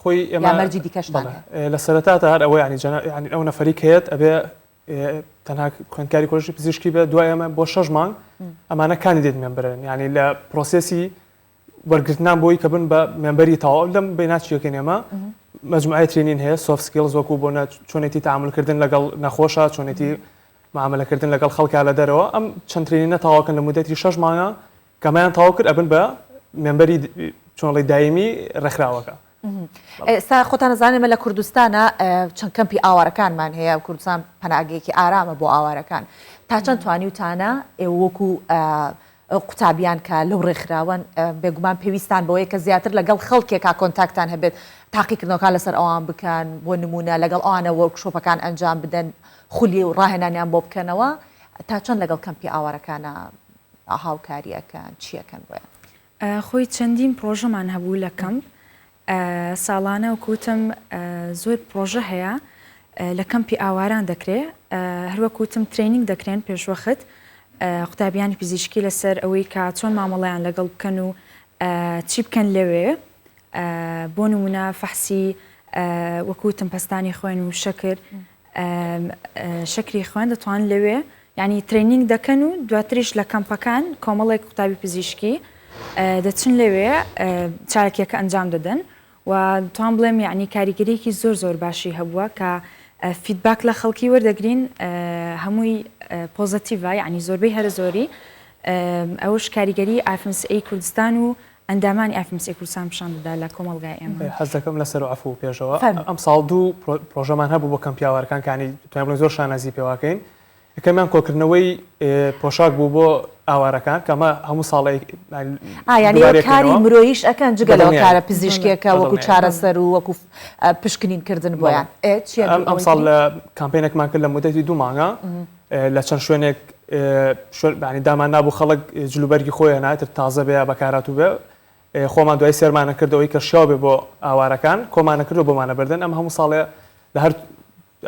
خۆی ئێمە مەرجی دیکەشتان لە سەرەتاتا هەر ئەوەی ینی ئەو نەفەری هەیەت ئەبێ تەنها خوێندکاری کۆژی پزیشکی بێ دوای ئەمە بۆ 6 مانگ ئەمانە کاندیدێت مێمبرن ینی لە پرۆسێسی وەرگرتنان بۆی کە بن بە مێمبەری تەواو لەم بیناچیەکەن ئێمە مەجموعەی ترینین هەیە سۆفت سکیلز وەکو بۆ چۆنێتی تەعاملکردن لەگەڵ نەخۆشە چۆنێتی معاملەکردن لەگەڵ خەڵکا لە دەرەوە ئەم چەند ترینینە تەواوکەن لە مودەتی 6 مانگە کەمایان تەواو کرد ئەبن بە مێمبەری چۆنڵی دایمی ڕێکخراوەکە ئێستا خۆتان نەزانێمە لە کوردستانە چەند کەمپی ئاوارەکانمان هەیە کوردستان پەناگەیەکی ئارامە بۆ ئاوارەکان تا چەند توانیوتانە وەکو قوتابیان کە لەو ڕێکخراون بێگومان پێویستان بەوەیە کە زیاتر لەگەڵ خەڵکێکا کۆنتاکتان هەبێت تاقیکردنەوەکان لەسەر ئەوان بکەن بۆ نمونە لەگەڵ ئەوانە وەرکشۆپەکان ئەنجام بدەن خولی و ڕاهێنانیان بۆ بکەنەوە تا چەند لەگەڵ کەمپی ئاوارەکانە هاوکاریەکەن چیەکەن بۆیان خۆی چەندین پرۆژەمان هەبوو لە کەمپ ساڵانە و کوتم زۆر پرۆژە هەیە لە کەمپی ئاواران دەکرێت هەروەکوتم ترینینگ دەکرێن پێشوەخت قوتابیانی پزیشکی لەسەر ئەوەی کە چۆن مامەڵیان لەگەڵ بکەن و چی بکەن لەوێ بۆ نمونە فەحسی وەکوتم پەستانی خوێن و شەکری خوێن دەتوان لەوێ ینی ترینینگ دەکەن و دواتریش لە کەمپەکان کۆمەڵێک قوتابی پزیشکی دەچن لەوێ چارەکێکە ئەنجام دەدەن و توان بڵێم یعنی کاریگەریەکی زۆر زۆر باشی هەبووە کە فیدباک لە خەڵکی وەردەگرین هەمووی پۆزتیڤ ینی زۆربەی هەر زۆری ئەوش کاریگەری ئافMSA کوردستان و ئەندامانی ئافMSA کوردستان پیشان دەدا لە کۆمەڵگای ئێمە حەز دەکەم لەسەر عەفو و پێشەوە ئەم ساڵ دوو پرۆژەمان هەبوو بۆ کەمپیاوارەکان کانی توانین بڵێن زۆر شانازی پێواکەین یەکەمیان کۆکردنەوەی پۆشاک بوو بۆ ئاوارەکان کەمە هەموو ساڵی ینی کاری مرۆیش ئەکەن جگەلەوە کارە پزیشکێکە وەکو چارەسەر و وەکو پشکنینکردن بۆیان ئەم ساڵ لە کامپینێکمان کرد لە مودەتی 2 مانگە لە چەند شوێنێک دامان نابوو خەڵک جلوبەرگی خۆیان ناتر تازە بێ بەکاراتوو بێ خۆمان دوای سێرمانە کردەوەی کە شیاو بێ بۆ ئاوارەکان کۆمانە کردو بۆمانە بردن ئەم هەموو ساڵێ لە هەر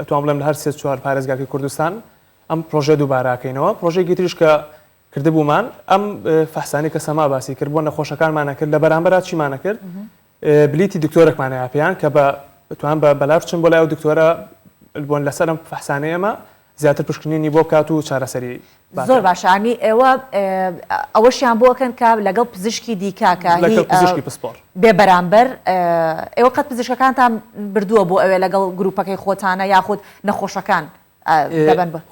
ئەتوان بڵێم لە هەر 3-4 پارێزگاکەی کوردستان ئەم پرۆژە دووباراکەینەوە پرۆژێکی تریش کە کردبوومان ئەم فەحسانی کە سەما باسی کرد بۆ نەخۆشەکانمانە کرد لە بەرامبەر چیمانە کرد بلیتی دکتۆرێکمانەیە پێیان کە بتوان بە بەلاو بچن بۆ لای ئەو دکتۆرە بۆن لەسەر ئەم فەحسانەی ئێمە زیاتر پشکنینی بۆ بکات و چارەسەری زۆر باشانی ئێوە ئەوەشیان بۆکەن کە لەگەڵ پزیشکی دیکاکە پزیشکی پسپۆر بێ بەرامبەر ئێوە قەت پزیشکەکانتان بردووە بۆ ئەوێ لەگەڵ گروپەکەی خۆتانە یاخود نەخۆشەکان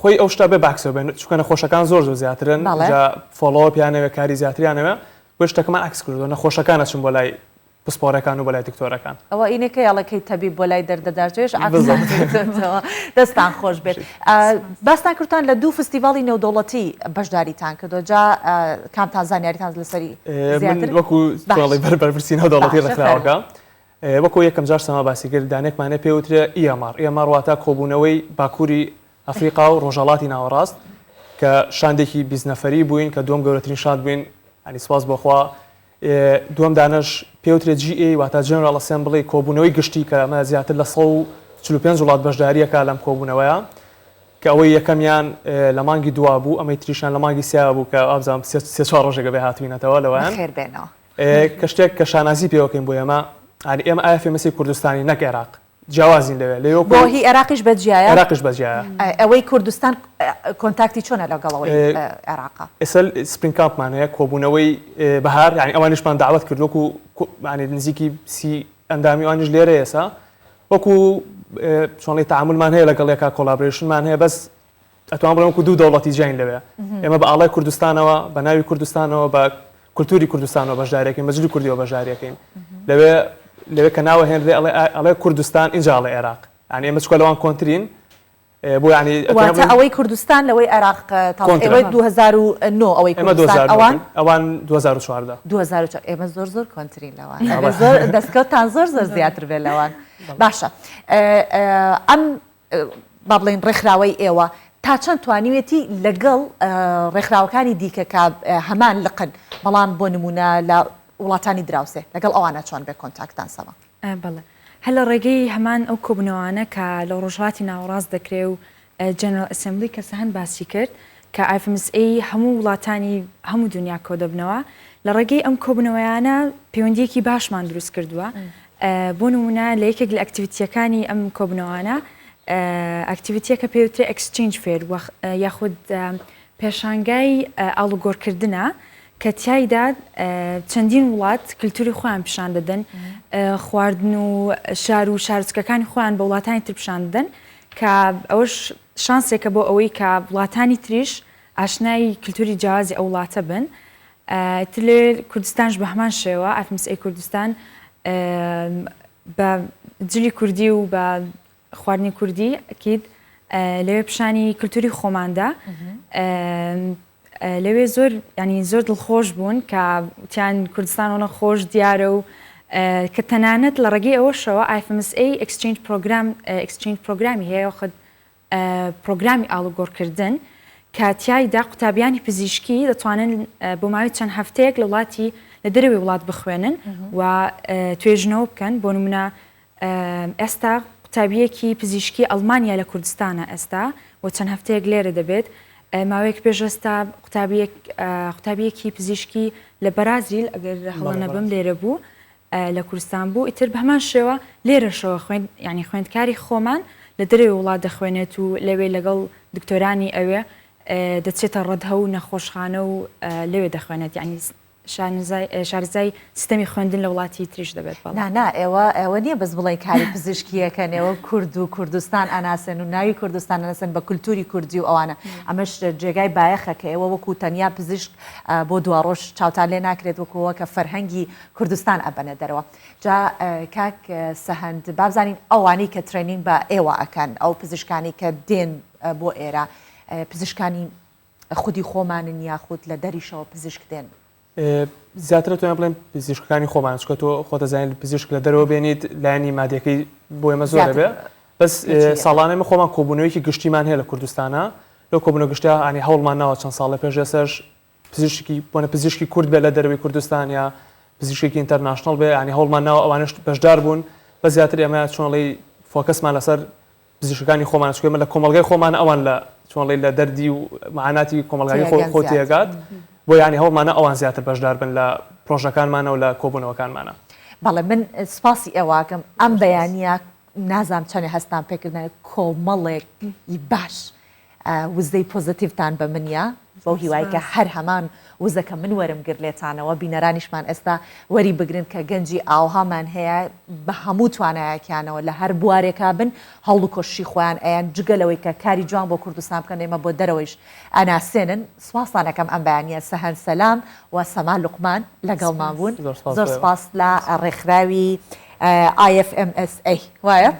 خۆی ئەو شتا بێ باکسەوە بێن چونکە نەخۆشەکان زۆر زۆر زیاترن فۆلۆپیانەوە کاری زیاتریانەوە بۆ شتەکەمان عکس کردووە نەخۆشەکانە چون بۆ لای پسپۆرەکان و بە لای دکتۆرەکان ئەوە ئینەکە یاڵەکەی تەبیب بۆ لای دەردەدارجێش دەستان خۆش بێت باستان کردتان لە 2 فستیڤاڵی نێودەوڵەتی بەشداریتان کردو جا کامتان زانیاریتان لەسەری وەکو بەرپرسی نێودەوڵەتی ڕێکخراوەکە وەکو یەکەم جار سەما باسی کرد دانێکمانە پێوترە ئیەمار واتە کۆبوونەوەی باکووری ئەفریقا و ڕۆژهەڵاتی ناوەڕاست کە شاندێکی 20 نەفەری بووین کە دووەم گەورەترین شاند بووین ئەنی سپاس بۆخوا دووەم دانش پێوترێت GA واتە جنرال ئەسێمبڵی کۆبوونەوەی گشتی کە ئەمە زیاتر لە 145 وڵات بەشداریەکە لەم کۆبوونەوەیە کە ئەوەی یەکەمیان لە مانگی دوا بوو ئەمەی تریشان لە مانگی سیا بوو کە ئابزانام 3-4 ڕۆژێکە بێ هاتوینەتەوە لەوەیان کە شتێک کە شانازی پێوەکەین بۆ ئێمە ئێمە ئافMSA کوردستانی نەک عێراق جیاوازین لەوێ بۆ هی عێراقیش بەجیایە عێراقیش بەجیایە ئەوەی کوردستان کۆنتاکتی چۆنە لەگەڵەوەی عێراقا ئێستا سپرینگ کامپمان هەیە کۆبوونەوەی بەهار یعنی ئەوانیشمان داوت کرد وەکو نزیکی سی ئەندامی وانیش لێرە ئێسا وەکو چۆنڵی تعاملمان هەیە لەگەڵ یەکا کۆلابرێشنمان هەیە بەس ئەتوان بڵێم وەکو دوو دەوڵەتی جین لەوێ ئێمە بە ئاڵای کوردستانەوە بە ناوی کوردستانەوە بە کولتوری کوردستانەوە بەشداریەکەین بەجلی کوردیەوە بەشداریەکەین لەوێ کە ناوە هێنرێ ئەڵێ کوردستان اینجا لە عێراق ینی ئێمە چکە لەوان کۆنترین بۆ ینی ئەوەی کوردستان لەوەی عێراق ئێوەی 2009 ئەوەی کوردستان ئەوان 2014 ئێمە زۆر کۆنترین لەوان زۆر دەستکەوتان زۆر زیاتر بێت لەوان باشە ئەم با بڵێن ڕێکخراوەی ئێوە تا چەند توانیوێتی لەگەڵ ڕێکخراوەکانی دیکە کە هەمان لقن بەڵام بۆ نمونە لە وڵاتانی دراوسێ لەگەڵ ئەوانە چۆن بێ کۆنتاکتان سەما بەڵێ هەل لە ڕێگەی هەمان ئەو کۆبنەوانە کە لە ڕۆژهاتی ناوەڕاست دەکرێ و جنرال ئەسمبلی کە سەهەند باسی کرد کە IFMSA هەموو وڵاتانی هەموو دنیا کۆ دەبنەوە لە ڕێگەی ئەم کۆبنەوەیانە پەیوەندیەکی باشمان دروست کردووە بۆ نمونە لە یەکێک لە ئەکتیڤیتیەکانی ئەم کۆبنەوانە ئەکتیڤیتیەکە پێوترێ ئەکسچینج فێر یاخود پێشانگای ئاڵوگۆڕکردنە کە تایدا چەندین وڵات کللتوری خۆیان پیشان دەدەن خواردن و شار و شارچکەکانی خۆیان بە وڵاتانی تر پیشان دەدەن کە ئەوەش شانسێکە بۆ ئەوەی کە وڵاتانی تریش ئاشنای کللتوری جیاوازی ئەو وڵاتە بن لێ کوردستانش بە هەمان شێوە IFMSA کوردستان بە جلی کوردی و بە خواردنی کوردی ئەکید لەوێ پیشانی کللتوری خۆماندا لەوێ زۆر ینی زۆر دڵخۆش بوون کە وتیان کوردستانەوە خۆش دیارە و کە تەنانەت لە ڕێگەی ئەوەشەوە IFMSA ئەکسچینج پرۆگرامی هەیە خود پرۆگرامی ئاڵوگۆڕکردن کە تایدا قوتابیانی پزیشکی دەتوانن بۆ ماوەی چەند هەفتەیەک لە وڵاتی لە دەرەوەی وڵات بخوێنن و توێژنەوە بکەن بۆ نمونە ئێستا قوتابیەکی پزیشکی ئەڵمانیا لە کوردستانە ئێستا و چەند هەفتەیەک لێرە دەبێت ماوەیەک پێشەستا قوتابیەکی پزیشکی لە بەرازیل ئەگەر هەڵە نەبم لێرە بوو لە کوردستان بوو ئیتر بە هەمان شێوە لێرەشەوە ینی خوێندکاری خۆمان لە دەرەوەی وڵات دەخوێنێت و لەوێ لەگەڵ دکتۆرانی ئەوێ دەچێتە ڕەدهە و نەخۆشخانە و لەوێ دەخوێنێت ینی شارزای سیستەمی خوێندن لە وڵاتی تریش دەبێت نا ئێوە نییە بەس بڵێ کاری پزیشکیەکەن ئێوە کورد و کوردستان ئەناسن و ناوی کوردستان ئەناسن بە کولتوری کوردی و ئەوانە ئەمەش جێگای بایەخەکە ئێوە وەکو تەنیا پزیشک بۆ دوڕۆژ چاوتان لێ ناکرێت وەکوەوە کە فەرهەنگی کوردستان ئەبەنە دەرەوە جا کاک سەهەند بابزانین ئەوانەی کە ترێنین بە ئێوە ئەکەن ئەو پزیشکانی کە دێن بۆ ئێرە پزیشکانی خودی خۆمانن یاخود لە دەریشەوە پزیشک دێن زیاترە توێن بڵێن پزیشکەکانی خۆمان چکە تۆ خۆتەزانین پزیشک لە دەرەوە بێنیت لایانی مادیەکەی بۆ ئێمە زۆرە بێ بەس ساڵانەمە خۆمان کۆبوونەوەیکی گشتیمان هەیە لە کوردستانە لەو کۆبوونە گشتیا ئانی هەوڵمان ناوە چەند ساڵە پێش ئێسەش بۆنە پزیشکی کورد بێ لە دەرەوەی کوردستان یا پزیشکی ئینتەرناشنڵ بێ ینی هەوڵمان ناوە ئەوانش بەشدار بوون بە زیاتر ئێمە چۆنڵی فۆکەسمان لەسەر پزیشکەکانی خۆمان چکێمە لە کۆمەلگای خۆمان ئەوان لە چۆنڵی لە دەردی و معاناتی کۆمەلگای خۆتیەکات بۆ ینی هەوڵمانە ئەوان زیاتر بەشدار بن لە پرۆژەکانمانە و لە کۆبوونەوەکانمانە بەڵێ من سپاسی ئێواکەم ئەم بەیانە نازام چەندێ هەستان پێکردن کۆمەڵێکی باش وزەی پۆزتیڤتان بە منە بۆ هیوای کە هەر هەمان وزەکە من وەرم گر لێتانەوە بینەرانیشمان ئێستا وەری بگرن کە گەنجی ئاوهامان هەیە بە هەموو توانایەکیانەوە لە هەر بوارێکا بن هەڵ و کۆشی خۆیان ئەیان جگەلەوەی کە کاری جوان بۆ کوردستان بکەن ئێمە بۆ دەرەوەیش ئەناسێنن سوپاسانەکەم ئەم بەیانە سەهەند سەلام و سەما لوقمان لەگەڵمان بوون زۆر سپاس لە ڕێکخراوی IFMSA وایە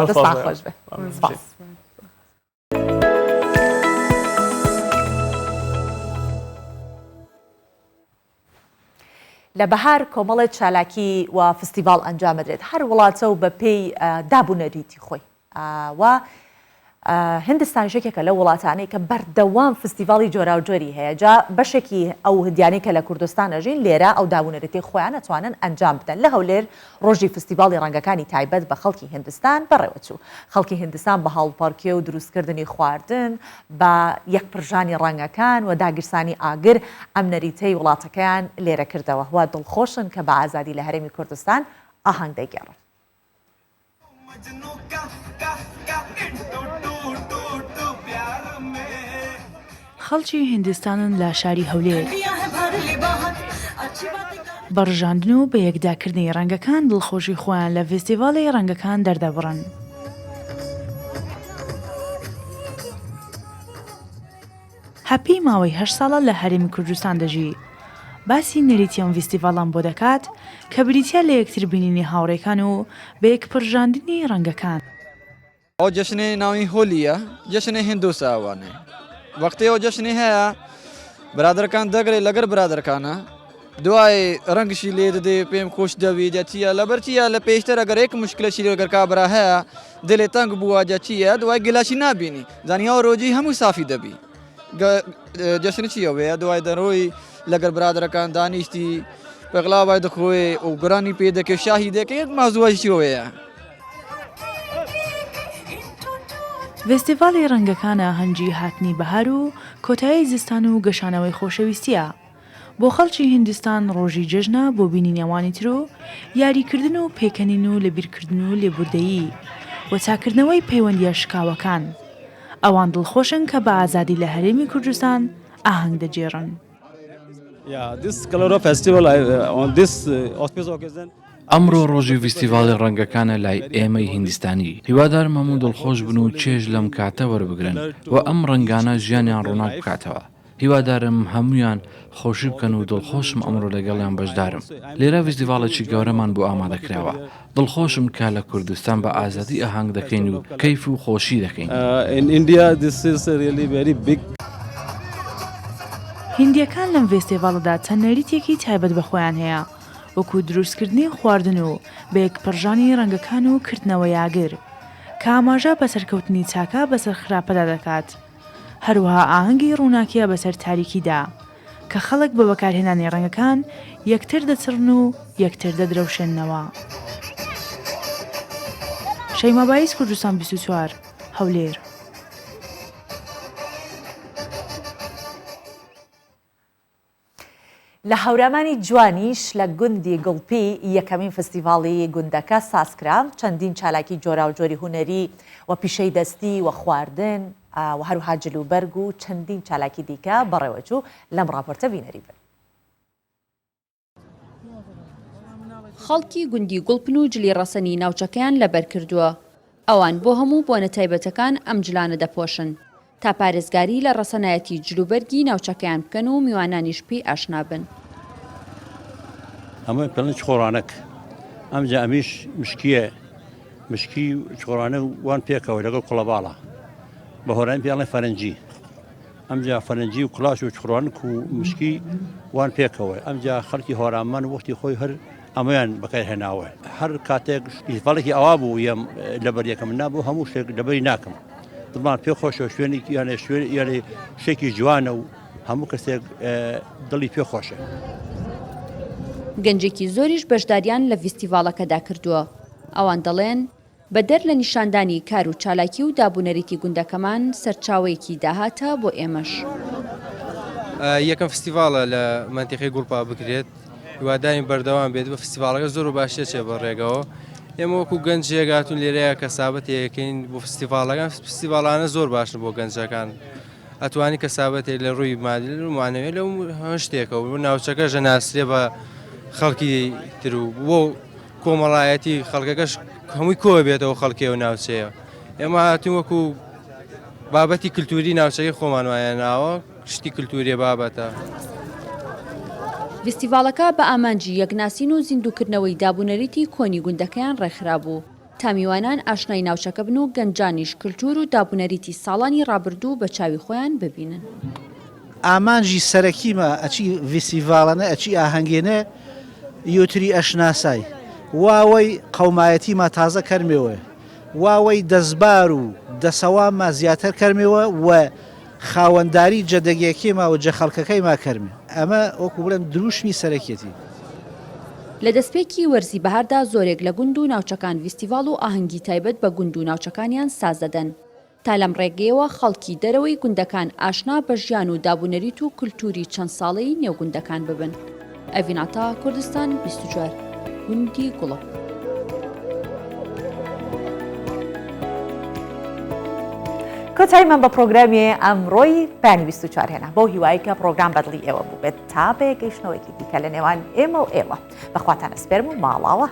دەستان خۆش بێ سپاس. لە بەهار کۆمەڵی چالاکی و فستیڤال ئەنجامدرێت هەر وڵاتە و بە پێی دابوونەریتی خۆی و هندستان ژێکێکە لە وڵاتانەی کە بەردەوام فستیڤاڵی جۆرا و جۆری هەیە جا بەشێکی ئەو هندیانەی کە لە کوردستانەژین لێرە ئەو دابوونەرەتی خۆیان ئەتوانن ئەنجام بدەن لە هەولێر ڕۆژی فستیڤاڵی ڕەنگەکانی تایبەت بە خەڵکی هندستان بەڕێوەچوو خەڵکی هندستان بە هەڵپەرکێ و دروستکردنی خواردن بە یەک پرژانی ڕەنگەکان و داگیرسانی ئاگر ئەم نەریتەی وڵاتەکەیان لێرە کردەوە وا دڵخۆشن کە بە ئازادی لە هەرێمی کوردستان ئاهەنگ دەیگێڕن. خەڵکی هیندستانن لە شاری هەولێر بەڕژاندن و بە یەکداکردنی ڕەنگەکان دڵخۆشی خۆیان لە فستیڤاڵی ڕەنگەکان دەردەبڕن. هەپی ماوەی 8 ساڵە لە هەرێمی کوردستان دەژی. باسی نەریتیەم فستیڤاڵان بۆ دەکات کە بریتیا لە یەکتر بینینی هاوڕێکان و بە یەکپڕژاندنی ڕەنگەکان. ئەو جەشنەی ناوی هۆلیە جەشنی هندوساوانێ. وەختی ئەو جەشنی هەیە برادەکان دەگرێت لەگەر برادەکانە دوای ڕەنگشی لێ دەدێ پێم خۆش دەوی دەچیە لەبەرچیە لە پێشتر ئەگەر یەک مشکلەشی لەگەر کابرا هەیە دلێ تەنگ بووە جەچیە دوای گلاشی نبینی زانیا و ڕۆژی هەموو سافی دەبی. جەشن چیەوەیە دوای دەڕۆی لەگەر برادەکان دانیشتی پێغڵاوای دەخۆی و گۆرانی پێ دەکە شاهی دەکە یەک مازووەشیەوەیە. فستیڤاڵی ڕەنگەکانە هەنجی هاتنی بەهار و کۆتایی زستان و گەشانەوەی خۆشەویستیە. بۆ خەڵکی هیندستان ڕۆژی جەژنە بۆ بینینەوانی تر و یاریکردن و پێکەنین و لەبیرکردن و لێبوردەیی و چاکردنەوەی پەیوەندیە شکاوەکان. ئەوان دڵخۆشن کە بە ئازادی لە هەرێمی کوردستان ئاهەنگ دەجێڕن. ئەمڕۆ ڕۆژی فستیڤاڵی ڕەنگەکانە لای ئێمەی هیندستانی. هیوادارم هەموو دڵخۆش بن و چێژ لەم کاتە وەربگرن و ئەم ڕەنگانە ژیانیان ڕووناک بکاتەوە. هیوادارم هەمویان خۆشی بکەن و دڵخۆشم ئەمڕۆ لەگەڵیان بەشدارم. لێرە فستیڤاڵێکی گەورەمان بۆ ئامادەکراوە. دڵخۆشم کە لە کوردستان بە ئازادی ئاهەنگ دەکەین و کەیف و خۆشی دەکەین. هیندیەکان لەم فستیڤاڵدا چەند نەریتێکی تایبەت بە خۆیان هەیە وەکو دروستکردنی خواردن و بە یەکپڕژانی ڕەنگەکان و کردنەوە یاگر کە ئاماژە بە سەرکەوتنی چاکە بەسەر خراپەدا دەکات. هەروەها ئاهەنگی ڕووناکیە بەسەر تاریکیدا کە خەڵک بە بەکارهێنانی ڕەنگەکان یەکتر دەچڕن و یەکتر دەدرەوشێننەوە. شەیما بایس، کوردستان 24 هەولێر. لە هەورامانی جوانیش لە گوندی گڵپی یەکەمین فستیڤاڵی گوندەکە سازکرا چەندین چالاکی جۆرا و جۆری هوەری و پیشەی دەستی و خواردن و هەروها جلوبەرگ و چەندین چالاکی دیکە بەڕێوەچوو لەم ڕاپۆرتە بینەری بن. خەڵکی گوندی گوڵپن و جلی ڕەسەنی ناوچەکەیان لەبەر کردووە. ئەوان بۆ هەموو بۆنە تایبەتەکان ئەم جلانە دەپۆشن تا پارێزگاری لە ڕەسەنایەتی جلوبەرگی ناوچەکەیان بکەن و میوانانیش پێی ئاشنا بن. ئەمە پێڵن چخۆڕانەک ئەمجا ئەمیش مشکیە مشکی چخۆڕانە وان پێکەوە لەگەڵ کوڵەباڵە بە هۆران پێڵێ فەرەنجی ئەمجا فەرەنجی و کلاش و چخۆڕانک و مشکی وان پێکەوە ئەمجا خەڵکی هۆرامان وەختی خۆی هەر ئەمەیان بەکارهێناوە هەر کاتێک فستیڤاڵێکی ئەوا بوو یەم لەبەر یەکەم نابوو هەموو شتێک لەبەری ناکەم دڵمان پێ خۆشەوە شوێنێکی یانێ شوێن یانێ شتێکی جوانە و هەموو کەسێک دڵی پێ خۆشە. گەنجێکی زۆریش بەشداریان لە فستیڤاڵەکەدا کردووە. ئەوان دەڵێن بەدەر لە نیشاندانی کار و چالاکی و دابوونەریتی گوندەکەمان سەرچاوەیەکی داهاتە بۆ ئێمەش. یەکەم فستیڤاڵە لە مەنتیقی گوڵپا بکرێت هیوادارین بەردەوام بێت بە فستیڤاڵەکە زۆر و باشە چێ بەڕێگەوە. ئێمە وەکو گەنج جێگاتون لێرەیە کەسابەت یەکەین بۆ فستیڤاڵەکان فستیڤاڵانە زۆر باشن بۆ گەنجەکان ئەتوانی کەسابەتێک لە ڕووی مادی و مانەوێت لەو هەشتێکەوە بۆ ناوچەکە ژەناسرێ بە خەڵکی تر و بۆ کۆمەڵایەتی خەڵکەکەش هەمووی کۆ بێتەوە خەڵکی و ناوچەیە. ئێمە هاتوون وەکو بابەتی کللتوری ناوچەکەی خۆمان وایە ناوە شتی کللتوریە بابەتە. فستیڤاڵەکە بە ئامانجی یەکناسین و زیندووکردنەوەی دابوونەریتی کۆنی گوندەکەیان ڕێکخرا بوو تا میوانان ئاشنای ناوچەکە بن و گەنجانیش کللتور و دابوونەریتی ساڵانی ڕابردوو بە چاوی خۆیان ببینن. ئامانجی سەرەکیمە ئەچی فستیڤاڵانە ئەچی ئاهەنگێنە یوتری ئەشناسای واوەی قەومایەتیمە تازە کەرمێوە واوەی دەستبار و دەسەوامە زیاتر کەرمێوە و خاوەنداری جەدەگیەکیما و جە خەڵکەکەیما کەرمێ ئەمە وەکو بڵێن دروشمی سەرەکیەتی. لە دەستپێکی وەرزی بەهاردا زۆرێک لە گوند و ناوچەکان فستیڤاڵ و ئاهەنگی تایبەت بە گوند و ناوچەکانیان ساز دەدەن تا لەم ڕێگەیەوە خەڵکی دەرەوەی گوندەکان ئاشنا بە ژیان و دابوونەریت و کللتوری چەند ساڵەی نێوگوندەکان ببن. ئەڤیناتا، کوردستان 24 گوندی گوڵپ. کۆتایی من بە پرۆگرامی ئەمڕۆی پانی 24 هێنا بۆ هیوایکە پرۆگرام بەدڵی ئێوە بوو بێت تا بە گەیشتنەوەیکی دیکە لە نێوان ئێمە و ئێوە بەخواتان ئەسپێرم و ماڵاوە.